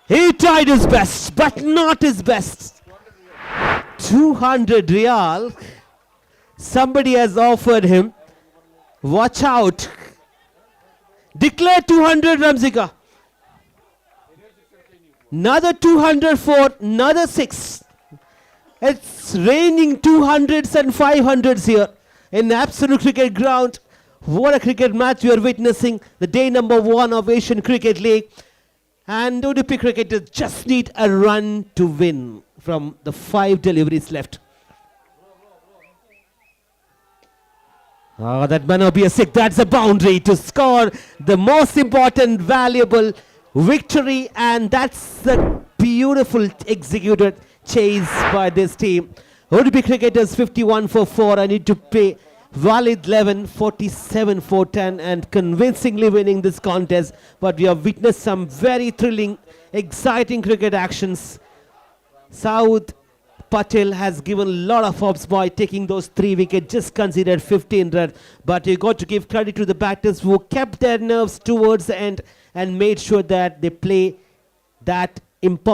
He tried his best, but not his best. 200 real. Somebody has offered him. Watch out. Declare 200, Ramzika. Another 200 for another 6. It's raining 200s and 500s here in absolute cricket ground. What a cricket match we are witnessing. The day number 1 of Asian Cricket League. And Udupi cricketers just need a run to win from the 5 deliveries left. Oh, that may not be a six. That's a boundary to score the most important, valuable victory. And that's the beautiful executed chase by this team. Udupi cricketers 51 for 4. I need to pay Walid 11, 47 for 10, and convincingly winning this contest. But we have witnessed some very thrilling, exciting cricket actions. Saud Patel has given a lot of hopes by taking those 3 wickets, just considered 15 runs. But you got to give credit to the batters who kept their nerves towards the end and made sure that they play that important